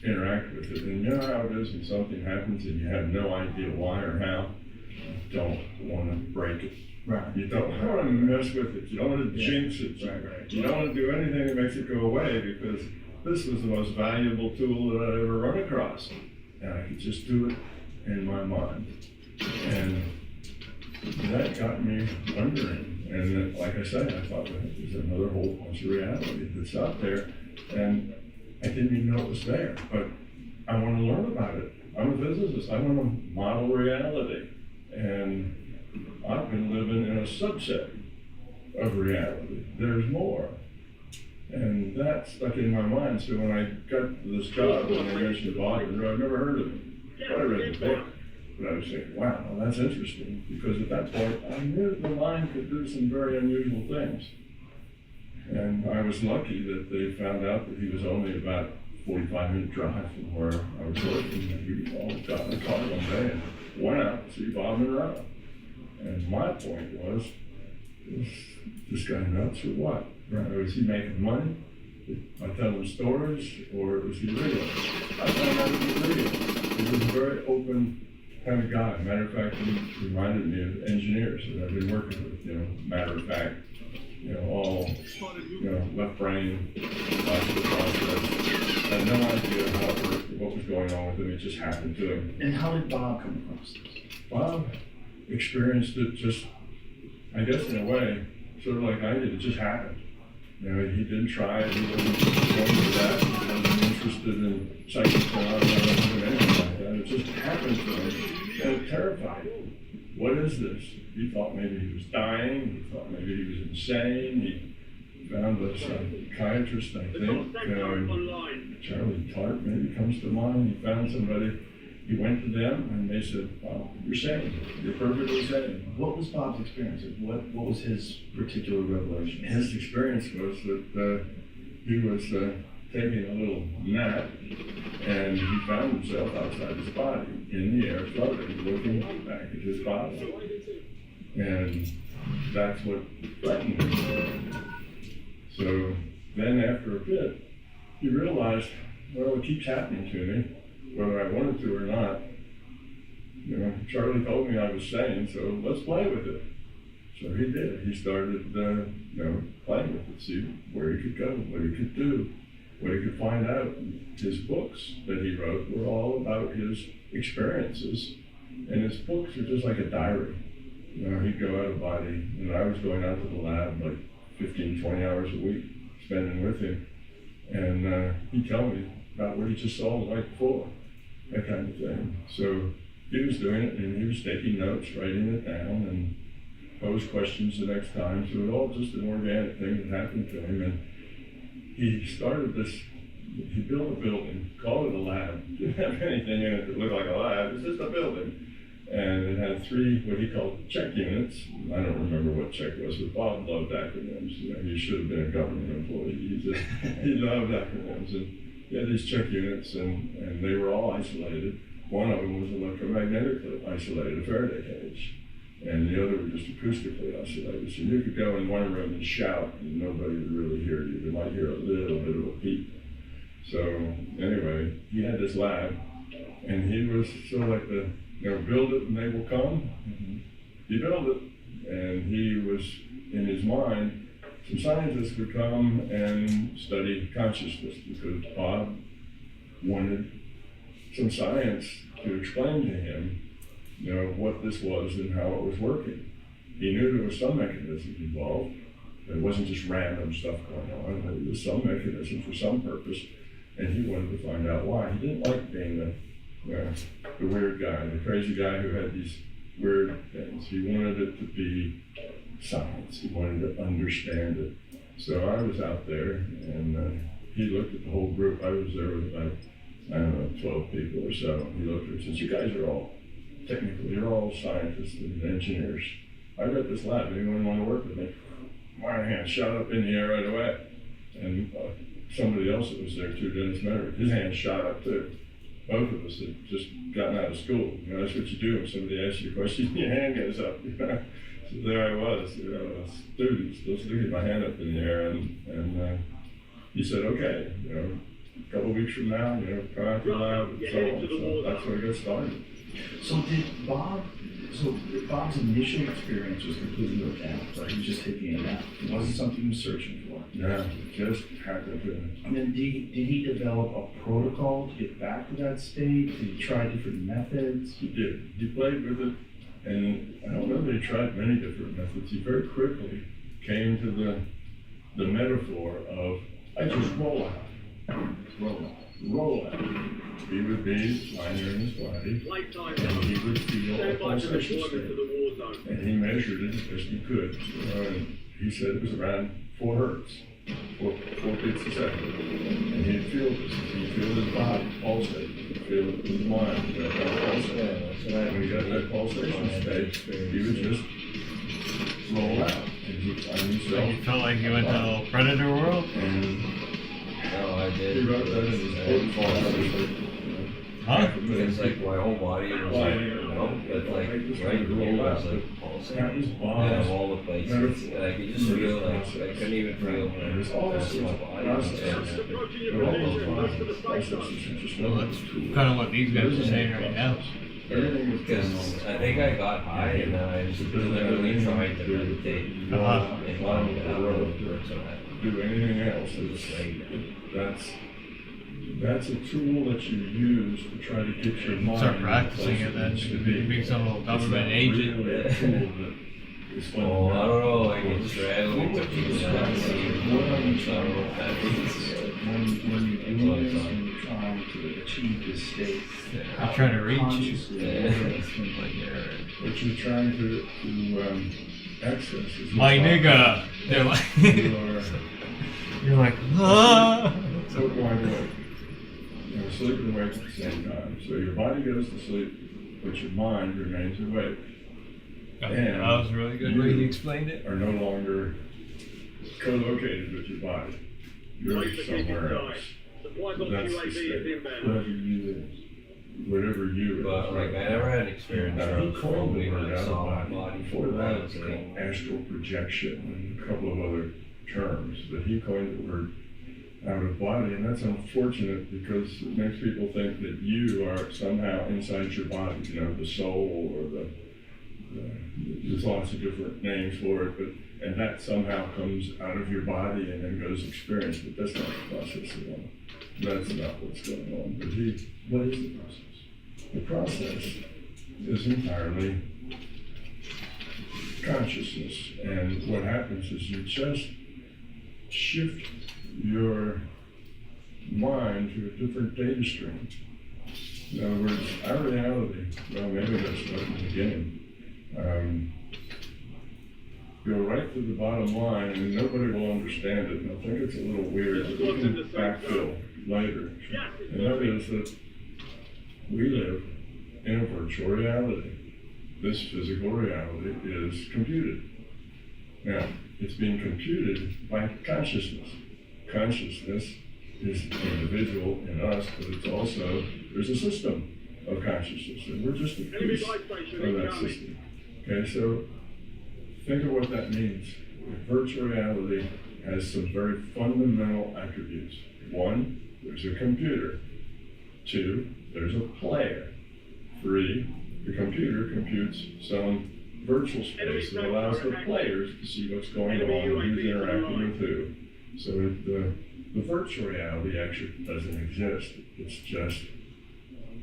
interact with it. And You know how it is when something happens and you have no idea why or how? You don't want to break it. Right. You don't want to mess with it. You don't want to jinx it. Right. You don't want to do anything that makes it go away, because this was the most valuable tool that I'd ever run across. And I could just do it in my mind. And that got me wondering. And then, like I said, I thought, well, there's another whole bunch of reality that's out there. And I didn't even know it was there. But I want to learn about it. I'm a physicist. I want to model reality. And I've been living in a subset of reality. There's more. And that stuck in my mind. So when I got this job, when they mentioned Bob Monroe, I'd never heard of him. But I read the book. But I was thinking, wow, well, that's interesting. Because at that point, I knew the mind could do some very unusual things. And I was lucky that they found out that he was only about 45-minute drive from where I was working. And we all got in a car one day and went out to see Bob Monroe. And my point was this guy nuts or what? Right? Was he making money by telling stories, or was he real? I found out he was real. He was a very open kind of guy. Matter of fact, he reminded me of engineers that I've been working with. Matter of fact, all left brain, logical process. I had no idea how it worked, what was going on with him. It just happened to him. And how did Bob come across this? Bob experienced it just, I guess in a way, sort of like I did. It just happened. He didn't try it. He wasn't going to that. He wasn't interested in psychic phenomena or anything like that. It just happened to him, and it terrified him. What is this? He thought maybe he was dying. He thought maybe he was insane. He found a psychiatrist, I think. Charlie Tart maybe comes to mind. He found somebody. He went to them, and they said, "Wow, you're sane. You're perfectly sane." What was Bob's experience? What was his particular revelation? His experience was that he was taking a little nap, and he found himself outside his body, in the air, floating, looking back at his body. And that's what frightened him. So then after a bit, he realized, well, it keeps happening to me, whether I wanted to or not. Charlie told me I was sane, so let's play with it. So he did. He started, playing with it, see where he could go, what he could do, what he could find out. His books that he wrote were all about his experiences, and his books are just like a diary. He'd go out of body, and I was going out to the lab like 15, 20 hours a week, spending with him, and he'd tell me about what he just saw the night before, that kind of thing. So he was doing it, and he was taking notes, writing it down, and posed questions the next time. So it was all just an organic thing that happened to him. And he started this, he built a building, called it a lab. Didn't have anything in it that looked like a lab, it was just a building. And it had 3, what he called check units. I don't remember what check was, but Bob loved acronyms. He should have been a government employee. He loved acronyms. And he had these check units, and they were all isolated. One of them was electromagnetically isolated, a Faraday cage. And the other was just acoustically isolated. So you could go in one room and shout, and nobody would really hear you. They might hear a little bit of a peep. So anyway, he had this lab, and he was sort of like the, build it and they will come. Mm-hmm. He built it, and he was, in his mind, some scientists would come and study consciousness, because Bob wanted some science to explain to him, what this was and how it was working. He knew there was some mechanism involved. It wasn't just random stuff going on. There was some mechanism for some purpose, and he wanted to find out why. He didn't like being the weird guy, the crazy guy who had these weird things. He wanted it to be science. He wanted to understand it. So I was out there, and he looked at the whole group. I was there with about, 12 people or so. He looked at me and said, "You guys are all, technically, you're all scientists and engineers. I got this lab. Anyone want to work with me?" My hand shot up in the air right away. And somebody else that was there too, Dennis Meredith, his hand shot up too. Both of us had just gotten out of school. That's what you do when somebody asks you a question, your hand goes up. So there I was, a student, still sticking my hand up in the air, and he said, "Okay, a couple of weeks from now, you know, come out to the lab and so on. So that's where it got started. So Bob's initial experience was completely organic, right? He was just taking it out. It wasn't something he was searching for. Yeah, just happened to. And then did he develop a protocol to get back to that state? Did he try different methods? He did. He played with it, and I don't know that he tried many different methods. He very quickly came to the metaphor of, I just roll out. Roll out. He would be lying there in his body, Lifetime. and he would feel a Stand by for pulsation deployment to state. the war zone. And he measured it as best he could. And he said it was around 4 hertz, 4 beats a second. And he'd feel this. He'd feel his body pulsate. He'd feel his mind pulsate. And when he got that pulsation state, he would just roll out. And he'd find You himself. felt like you went to Predator World? And No, I did. he wrote that in his book. Huh? It's like my whole body was like, no, but like right here was like pulsing. That was And Bob's. of all the places, and I could just feel like, I couldn't even feel And there's my all rest of my sorts of body. processes. Approaching your They're all those position, west of the safe zone. processes are just Well, one that's of those tools. kind of what these guys are saying right now. Everything is Because I think I got high and I was literally trying to meditate. Uh-huh. And lying down on the person. do anything else. That's a tool that you use to try to get your mind. Start practicing it then. closer to You being. become a It's government not agent. really a tool that is Oh, I don't know, like fundamental. it's straddling to keep that scene. What are you I don't trying know what that means. when you're doing this and you're trying to achieve this state? I'm trying to reach you. consciously, What you're trying to access is. My nigga. They're like, You are you're like, ah. so wide awake. You're asleep and awake at the same time. So your body goes to sleep, but your mind remains awake. That was a really good way you explained it. Are no longer co-located with your body. You're Wait for keeping somewhere time. else. Supplies on That's the UAV is state. inbound. Whatever you is. Whatever you is. But like I never had an experience Now, where he coined the when word I out saw of my body. body Before that, I it's was called like, astral projection and a couple of other terms. But he coined the word out of body, and that's unfortunate because it makes people think that you are somehow inside your body, you know, the soul or there's lots of different names for it, and that somehow comes out of your body and then goes experienced, but that's not the process at all. That's not what's going on. But What is the process? the process is entirely consciousness, and what happens is you just shift your mind to a different data stream. In other words, our reality, well, maybe that's not in the beginning. Go right to the bottom line, and nobody will understand it. And I think it's a little weird, but we can backfill later. And that is that we live in a virtual reality. This physical reality is computed. Now, it's being computed by consciousness. Consciousness is individual in us, but it's also, there's a system of consciousness, and we're just a Enemy piece light station of that incoming. system. Okay, so think of what that means. Virtual reality has some very fundamental attributes. 1, there's a computer. 2, there's a player. 3, the computer computes some virtual space that allows the players to see what's going on and who's interacting with who. So the virtual reality actually doesn't exist. It's just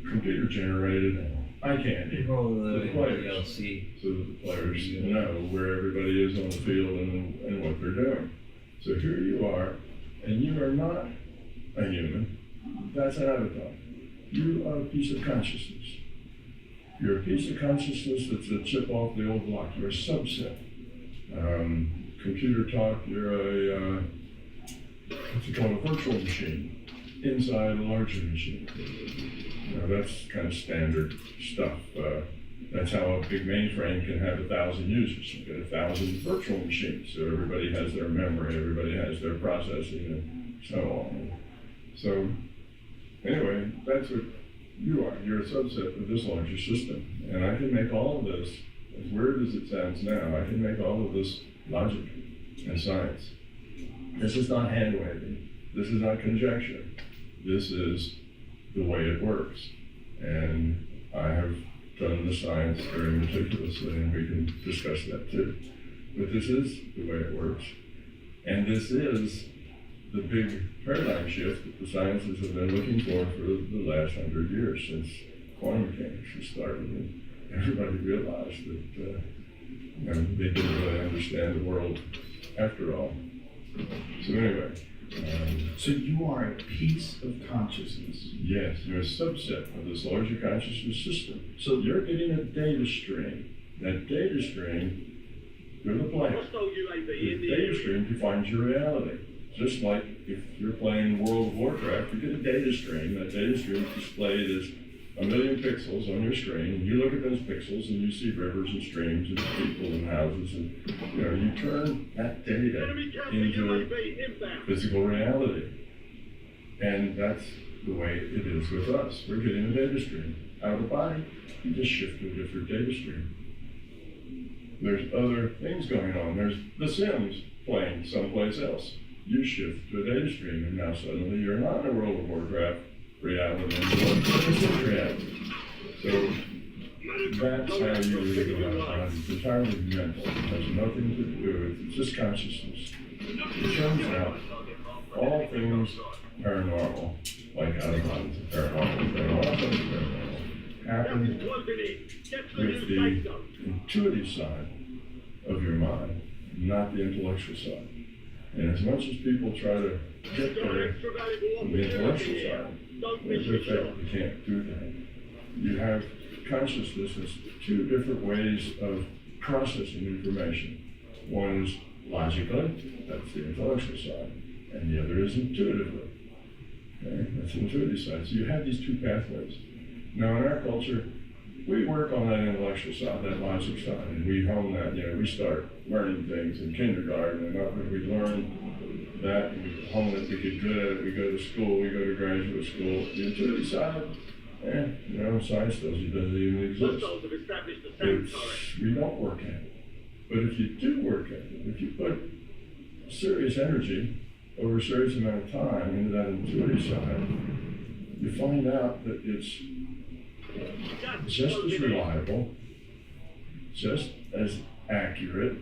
computer generated eye candy. people live The in players. DLC. So that the players know where everybody is on the field and what they're doing. So here you are, and you are not a human. That's an avatar. You are a piece of consciousness. You're a piece of consciousness that's a chip off the old block. You're a subset. Computer talk, you're a, what's it called, a virtual machine inside a larger machine. Now that's kind of standard stuff. That's how a big mainframe can have 1,000 users. You get 1,000 virtual machines, so everybody has their memory, everybody has their processing, and so on. So anyway, that's what you are. You're a subset of this larger system. And I can make all of this, as weird as it sounds now, I can make all of this logic and science. This is not hand waving. This is not conjecture. this is the way it works. And I have done the science very meticulously, and we can discuss that too. But this is the way it works. And this is the big paradigm shift that the sciences have been looking for the last 100 years, since quantum mechanics was started. And everybody realized that they didn't really understand the world after all. So anyway. So you are a piece of consciousness. Yes, you're a subset of this larger consciousness system. So you're getting a data stream. That data stream, you're the player. Hostile UAV The in the data area. stream defines your reality. Just like if you're playing World of Warcraft, you get a data stream. That data stream is displayed as 1,000,000 pixels on your screen, and you look at those pixels and you see rivers and streams and people and houses, and you turn that data Enemy counter into UAV inbound. physical reality. And that's the way it is with us. We're getting a data stream. Out of the body, you just shift to a different data stream. There's other things going on. There's The Sims playing someplace else. You shift to a data stream, and now suddenly you're not in a World of Warcraft reality anymore. It's a reality. So that's how you really go out. It's entirely mental. It has nothing to do with it. It's just consciousness. It turns out all things paranormal, like out of bodies paranormal, all things paranormal, happen Captain's closing in. Get to the with new safe the zone. intuitive side of your mind, not the intellectual side. And as much as people try to get Got there extra valuable on the opportunity intellectual here. side, Don't there's miss a your fact shot. you can't do that. You have consciousness as two different ways of processing information. One is logically, that's the intellectual side, and the other is intuitively. Okay? That's the intuitive side. So you have these two pathways. Now in our culture, we work on that intellectual side, that logic side, and we hone that. We start learning things in kindergarten, and after we learn that, and we hone it, we get good at it, we go to school, we go to graduate school. The intuitive side, science tells you doesn't even exist. Hostiles have established a safe turret. We don't work at it. But if you do work at it, if you put serious energy over a serious amount of time into that intuitive side, you find out that it's just as reliable, just as accurate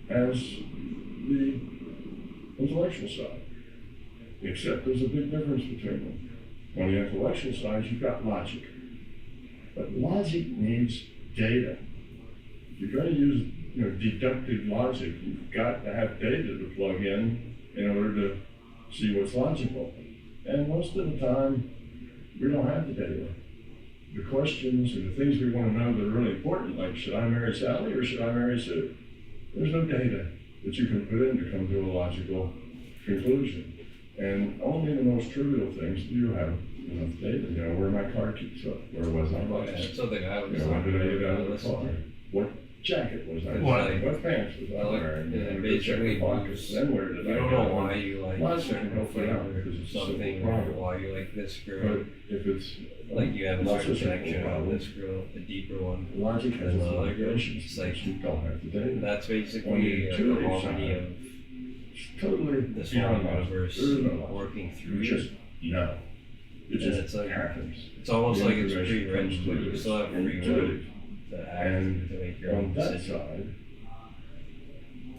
as the intellectual side. Except there's a big difference between them. On the intellectual side, you've got logic. But logic needs data. If you're going to use deductive logic, you've got to have data to plug in order to see what's logical. And most of the time, we don't have the data. The questions and the things we want to know that are really important, like should I marry Sally or should I marry Sue? There's no data that you can put in to come to a logical conclusion. And only the most trivial things do you have enough data. Where my car keys up? Where was I? That's something I was When did I get out of the car? What jacket was I wearing? What pants was I wearing? Yeah, basically, pockets. Then where did I You don't go? know why you like Logic certain can help you out flavor because or it's a simple something, or problem. why you like this But girl. if it's Like you have a not certain so simple connection on problem, this girl, a deeper one. logic has And its the other girl, limitations. it's like- you don't have the data. That's On the basically a intuitive harmony side, of It's totally this beyond whole logic. universe There is no logic. working through You you. just know. It And just it's like- happens. It's almost The like it's information pre-written, comes but to you us still have free will intuitive. to act, And to make your on own that decision. side,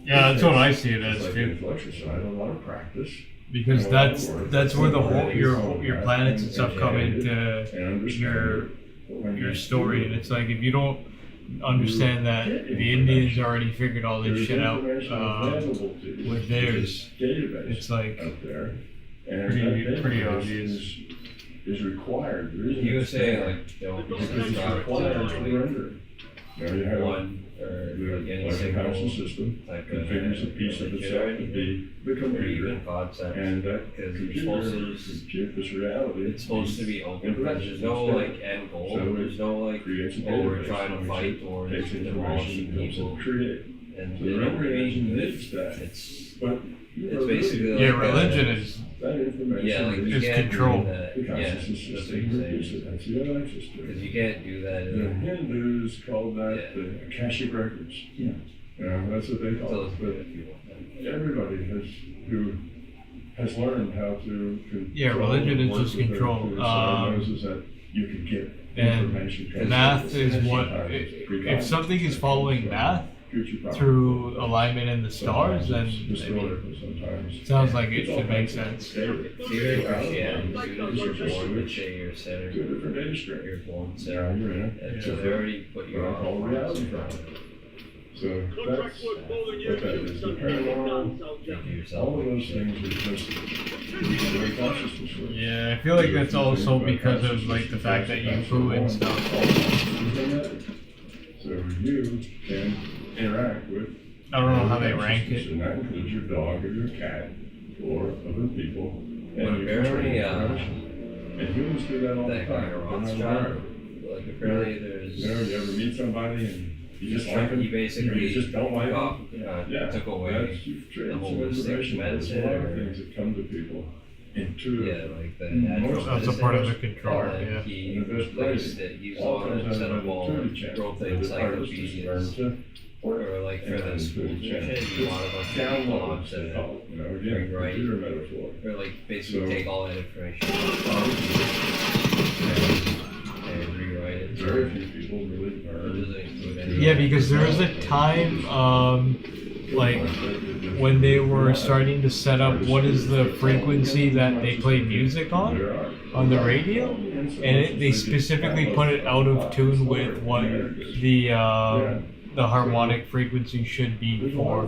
Yeah, that's what I see it it's as like the too. intellectual side, a lot of practice Because that's where the whole your planets and stuff come into and understanding. your story, and it's like if you don't understand that the Indians already figured all this shit out with theirs, database it's like out there, and pretty that database obvious. is required. The reason You would it's say there like don't because be it's required to like render. You have one or like any the single conscious system type configures a piece of itself to be the or computer, even concepts. and that Because you're computer supposed to compute this reality. It's supposed to be open, but information there's no instead. like end goal. So it There's no like creates a oh we're database trying to in which fight it or takes demolishing information and helps people, it create. and So they the don't memory really engine do it. needs that. It's But it's basically Yeah, like religion is that information yeah, like you It's can't control. do that. the Yeah, consciousness that's just what you're reproduce saying. it. That's you have access to Because it. you can't do that. The Hindus call that Yeah. the Akashic records. Yeah. That's what they Tell call us it. what But if you want that. everybody who has learned how to control. Yeah, religion is work just with their control. computer, so it knows is that you can get And information. from math it. is what, Sometimes it's if pre-programmed. something is following math Future problems. through alignment in the stars, then Sometimes it's I mean, historical, sometimes. it sounds like it It's all should make kinds of sense. data. It's either in Christianity, you're born with say you're Two centered, different data streams. you're born Now centered, you're in it. and so they already put you What I on call reality from it. So Contract that's work falling what that you is. to The paranormal, think to yourself. all of those things are just very consciousness with. Yeah, I feel like that's also because of like the fact that you poo and stuff. So you can interact with. I don't know how they rank consciousness, it. And that includes your dog or your cat or other people. But And you can apparently, train information. And humans do that all the that guy time. They're not Rothschild, aware. like apparently there's, You know, you ever meet somebody and you just like them? he basically You just don't like them? Yeah, took away that's, you've traded the some holistic information. There's a medicine lot of or- things that come to people intuitively. yeah, like the Mm, natural most- That's a medicine. part of the control, And then yeah. he And the best replaced place, it, he was all on comes it out instead of of an all intuitive channel. growth The artist just learned encyclopedias. to work. Or like for And the an schools and intuitive shit, channel. you want a bunch of people Downloads, onto they it. call it, you know, again, Right. computer metaphor. Or like basically So- take all that information and rewrite it. Very few people really It learn. doesn't include any. Yeah, because there was a time, like when they were starting to set up what is the frequency that they play music on the radio, and they specifically put it out of tune with what the harmonic frequency should be for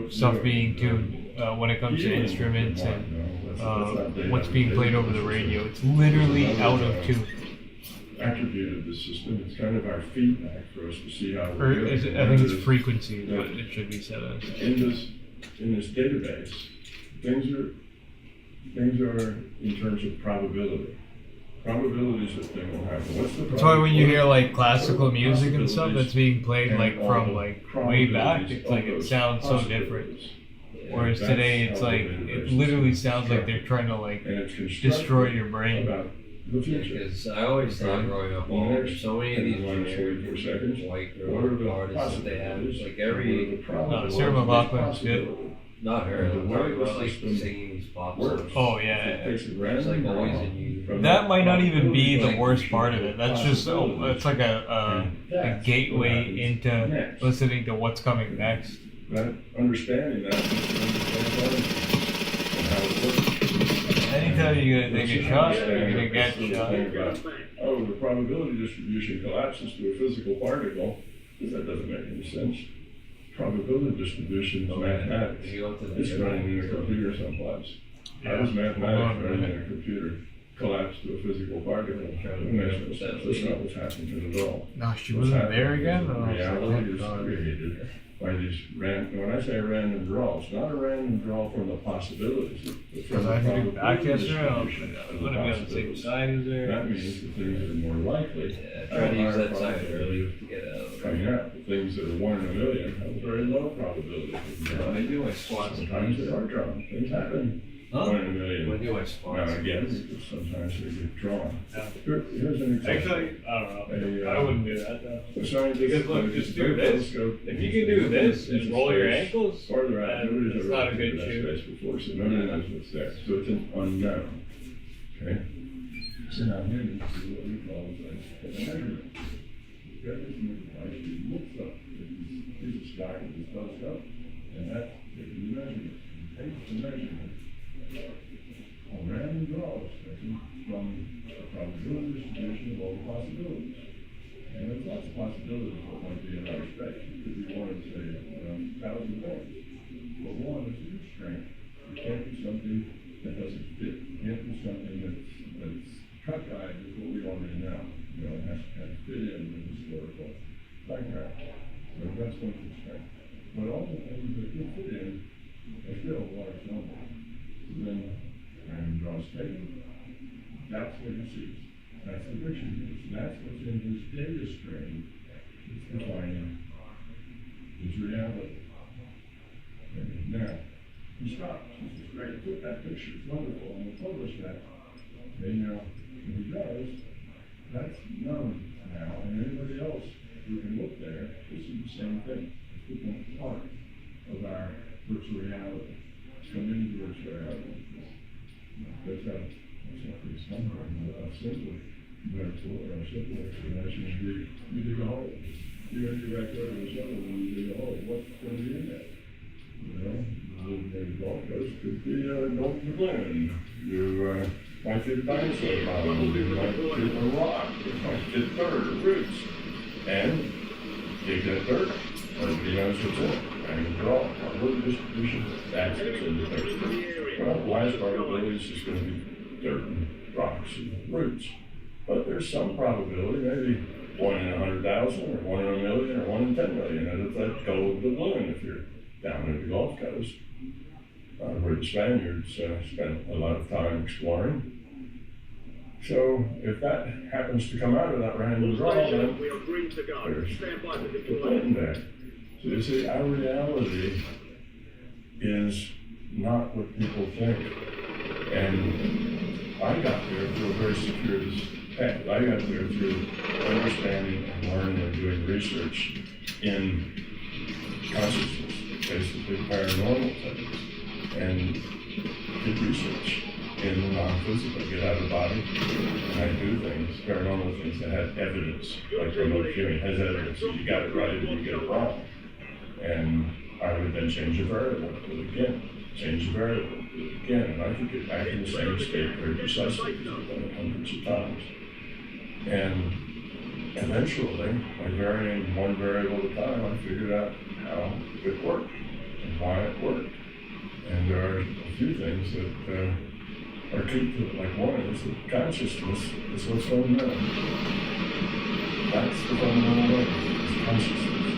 stuff being tuned when it comes to instruments and what's being played over the radio. It's literally out of tune. Attributed the system. It's kind of our feedback for us to see how Or we're doing. is it, I think it's frequency, but it should be set as. In this database, things are in terms of probability. Probabilities that thing will happen. What's the That's why when you probability? hear like classical music and stuff that's being played like from like way back, it's like it sounds so different. Whereas today it's like it literally sounds like they're trying to like And it's destroy your brain. about the future. Because I always thought growing up, well, there's so many of these generic white What are girl the artists that they have. possibilities? Like What are every, the probabilities? Sarah McLachlan's good. Possibility. not her, The I'm way talking the about like system singing these pop works. songs. Oh yeah. It takes a It's random like always draw in you. from That might not even be the Like- worst part of it. That's just it's like a gateway into listening to what's coming next. That understanding that, and how it works. Anytime you're gonna take a shot, you're gonna get This little shot. thing about, oh, the probability distribution collapses to a physical particle, that doesn't make any sense. Probability distribution is mathematics. If you go to the It's running in a computer someplace. How does mathematics running in a computer collapse to a physical particle? It makes no sense. That's not what's happening at all. No, she What's wasn't there happening again. is Oh, reality is God. created by these when I say random draw, it's not a random draw from the possibilities. It's from Because the I had to go back probability yesterday. I was distribution like, of I'm the gonna be on the same possibilities. side as there. That means the things that are more likely Yeah, try to use that side early to get out of coming it. out. The things that are 1 in a million have a very low probability. I do my squats and Sometimes they are drawn. Things happen. 1 in a I million. do my Now squats. again, because sometimes they get drawn. Yeah. Here's an example. Actually, I don't know. I wouldn't do that though. A scientist Because look, with just a do this. telescope If you can do this and roll your ankles, farther out, then nobody's it's ever not a been good to that shoot. space before, so nobody knows what's there. So it's an unknown. Okay? So now here you see what we call a measurement. Everything that looks up. Here's a sky with this telescope, and that's taking the measurement. Takes the measurement. A random draws taken from a probability distribution of all the possibilities. And there's lots of possibilities of what might be in outer space. It could be one of, say, 1,000 things. But one is a constraint. It can't be something that doesn't fit. It can't be something that's cut guide with what we already know. You know, it has to kind of fit in with the historical background. So that's one constraint. But all the things that do fit in are still a large number. So then, random draws taken. That's what he sees. That's the picture he gets. That's what's in his data stream that's defining his reality. And now, he stops. He says, great, took that picture. It's wonderful. I'm going to publish that. And now, when he does, that's known now. And anybody else who can look there, this is the same thing. It's become part of our virtual reality. come into this reality. That's how it's simple. Therefore, our simple explanation would be, you dig a hole. You got your backyard with a shovel and you dig a hole. What's going to be in that? You know, the golf course could be a golden balloon. You might get a dinosaur bottom. You might get a rock. You might get dirt or roots. And dig that dirt. Nobody knows what's in it. And draw probability distribution. That's what's in the dirt. Well, the highest probability is just going to be dirt and rocks and roots. But there's some probability, maybe 1 in 100,000 or 1 in a million or 1 in 10 million, that it's that golden balloon if you're down in the Gulf Coast, where the Spaniards spent a lot of time exploring. So if that happens to come out of that random draw, then We are green to go. there's Stand by for the deployment. balloon there. So you see, our reality is not what people think. And I got there through a very circuitous path. I got there through understanding and learning and doing research in consciousness, basically paranormal things, and did research in the non-physical, get out of the body, and I do things, paranormal things that had evidence, like remote viewing has evidence, so you got it right and you get it wrong. And I would then change a variable, do it again, change the variable, do it again, and I could get back in the same state very precisely, because I've done it hundreds of times. And eventually, by varying one variable at a time, I figured out how it worked and why it worked. And there are a few things that are key to it. Like one is that consciousness is what's fundamental. That's the fundamental way, is consciousness.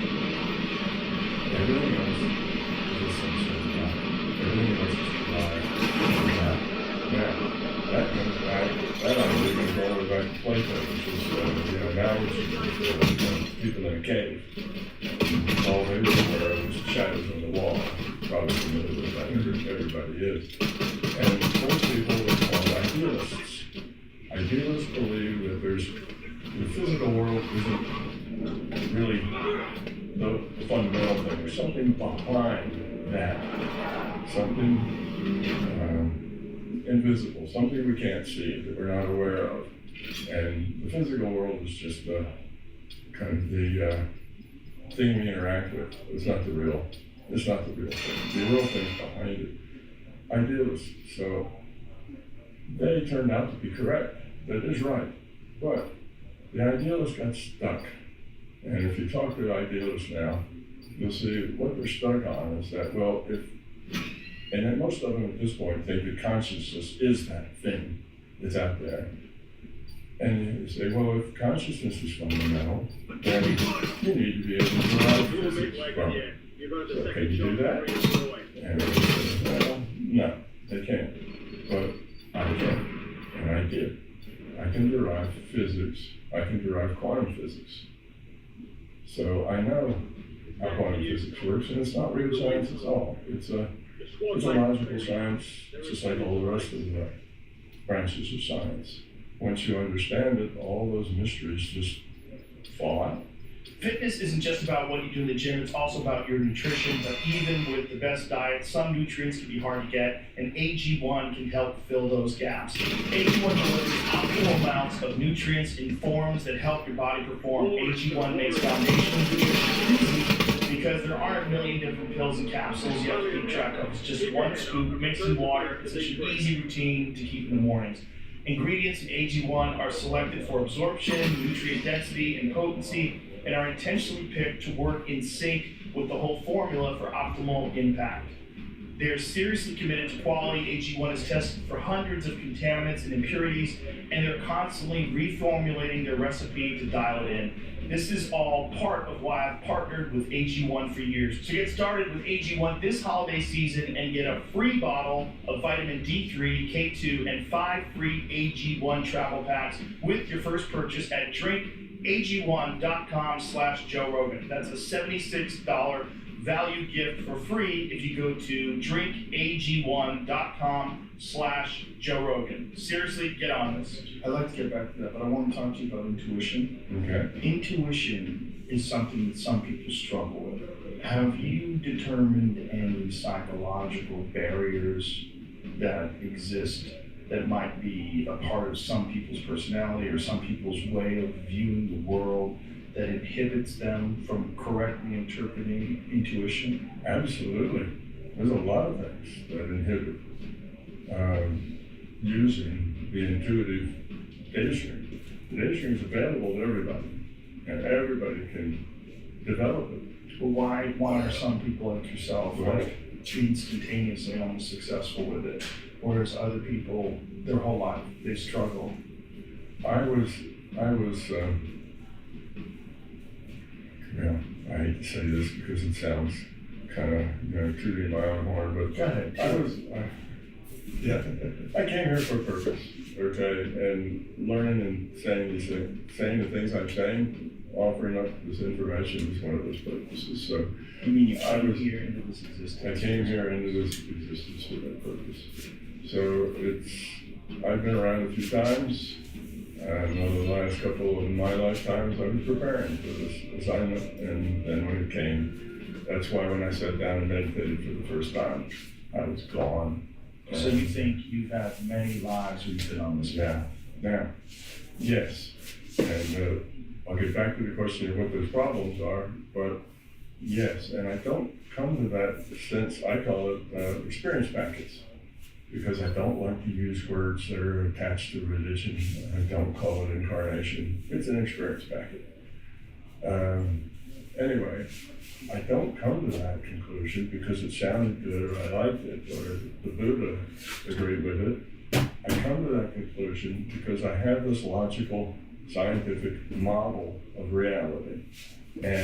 Everything else is a subset of that. Everything else is derived from that. Now, that comes back, that idea goes all the way back to Plato, which is, now it's people in a cave. All they were aware of was shadows on the wall. Probably familiar with that, everybody is. And those people are called idealists. Idealists believe that the physical world isn't really the fundamental thing. There's something behind that. Something invisible, something we can't see, that we're not aware of. And the physical world is just the kind of the thing we interact with. It's not the real thing. The real thing's behind it. Idealists. So they turned out to be correct. That is right. But the idealists got stuck. And if you talk to idealists now, you'll see what they're stuck on is that, well, and then most of them at this point think that consciousness is that thing that's out there. And you say, well, if consciousness is fundamental, then you need to be able to derive physics from it. So can you do that? And they say, well, no, they can't. But I can, and I did. I can derive physics. I can derive quantum physics. So I know how quantum physics works, and it's not real science at all. It's a logical science, just like all the rest of the branches of science. Once you understand it, all those mysteries just fall out. Fitness isn't just about what you do in the gym, it's also about your nutrition. But even with the best diet, some nutrients can be hard to get, and AG1 can help fill those gaps. AG1 delivers optimal amounts of nutrients in forms that help your body perform. AG1 makes foundational nutrition easy because there aren't a million different pills and capsules you have to keep track of. It's just one scoop mixed in water. It's such an easy routine to keep in the mornings. Ingredients in AG1 are selected for absorption, nutrient density, and potency, and are intentionally picked to work in sync with the whole formula for optimal impact. They are seriously committed to quality. AG1 is tested for hundreds of contaminants and impurities, and they're constantly reformulating their recipe to dial it in. This is all part of why I've partnered with AG1 for years. So get started with AG1 this holiday season and get a free bottle of vitamin D3, K2, and 5 free AG1 travel packs with your first purchase at drinkag1.com/Joe Rogan. That's a $76 value gift for free if you go to drinkag1.com/Joe Rogan. Seriously, get on this. I'd like to get back to that, but I want to talk to you about intuition. Okay. Intuition is something that some people struggle with. Have you determined any psychological barriers that exist that might be a part of some people's personality or some people's way of viewing the world that inhibits them from correctly interpreting intuition? Absolutely. There's a lot of things that inhibit using the intuitive data stream. The data stream is available to everybody, and everybody can develop it. But why are some people like yourself like instantaneously almost successful with it, whereas other people, their whole life, they struggle? I was, I hate to say this because it sounds kind of, tooting my own horn, but Go ahead. I came here for a purpose, okay, and learning and saying these things, saying the things I'm saying, offering up this information is one of those purposes. So I mean, you came here into this I existence. came here into this existence for that purpose. So I've been around a few times, and over the last couple of my lifetimes, I was preparing for this assignment, and then when it came, that's why when I sat down and meditated for the first time, I was gone. So you think you've had many lives where you've been on this path? Now, yes, and I'll get back to the question of what those problems are, but yes, and I don't come to that since I call it experience packets, because I don't like to use words that are attached to religion. I don't call it incarnation. It's an experience packet. Anyway, I don't come to that conclusion because it sounded good or I liked it or the Buddha agreed with it. I come to that conclusion because I have this logical, scientific model of reality. And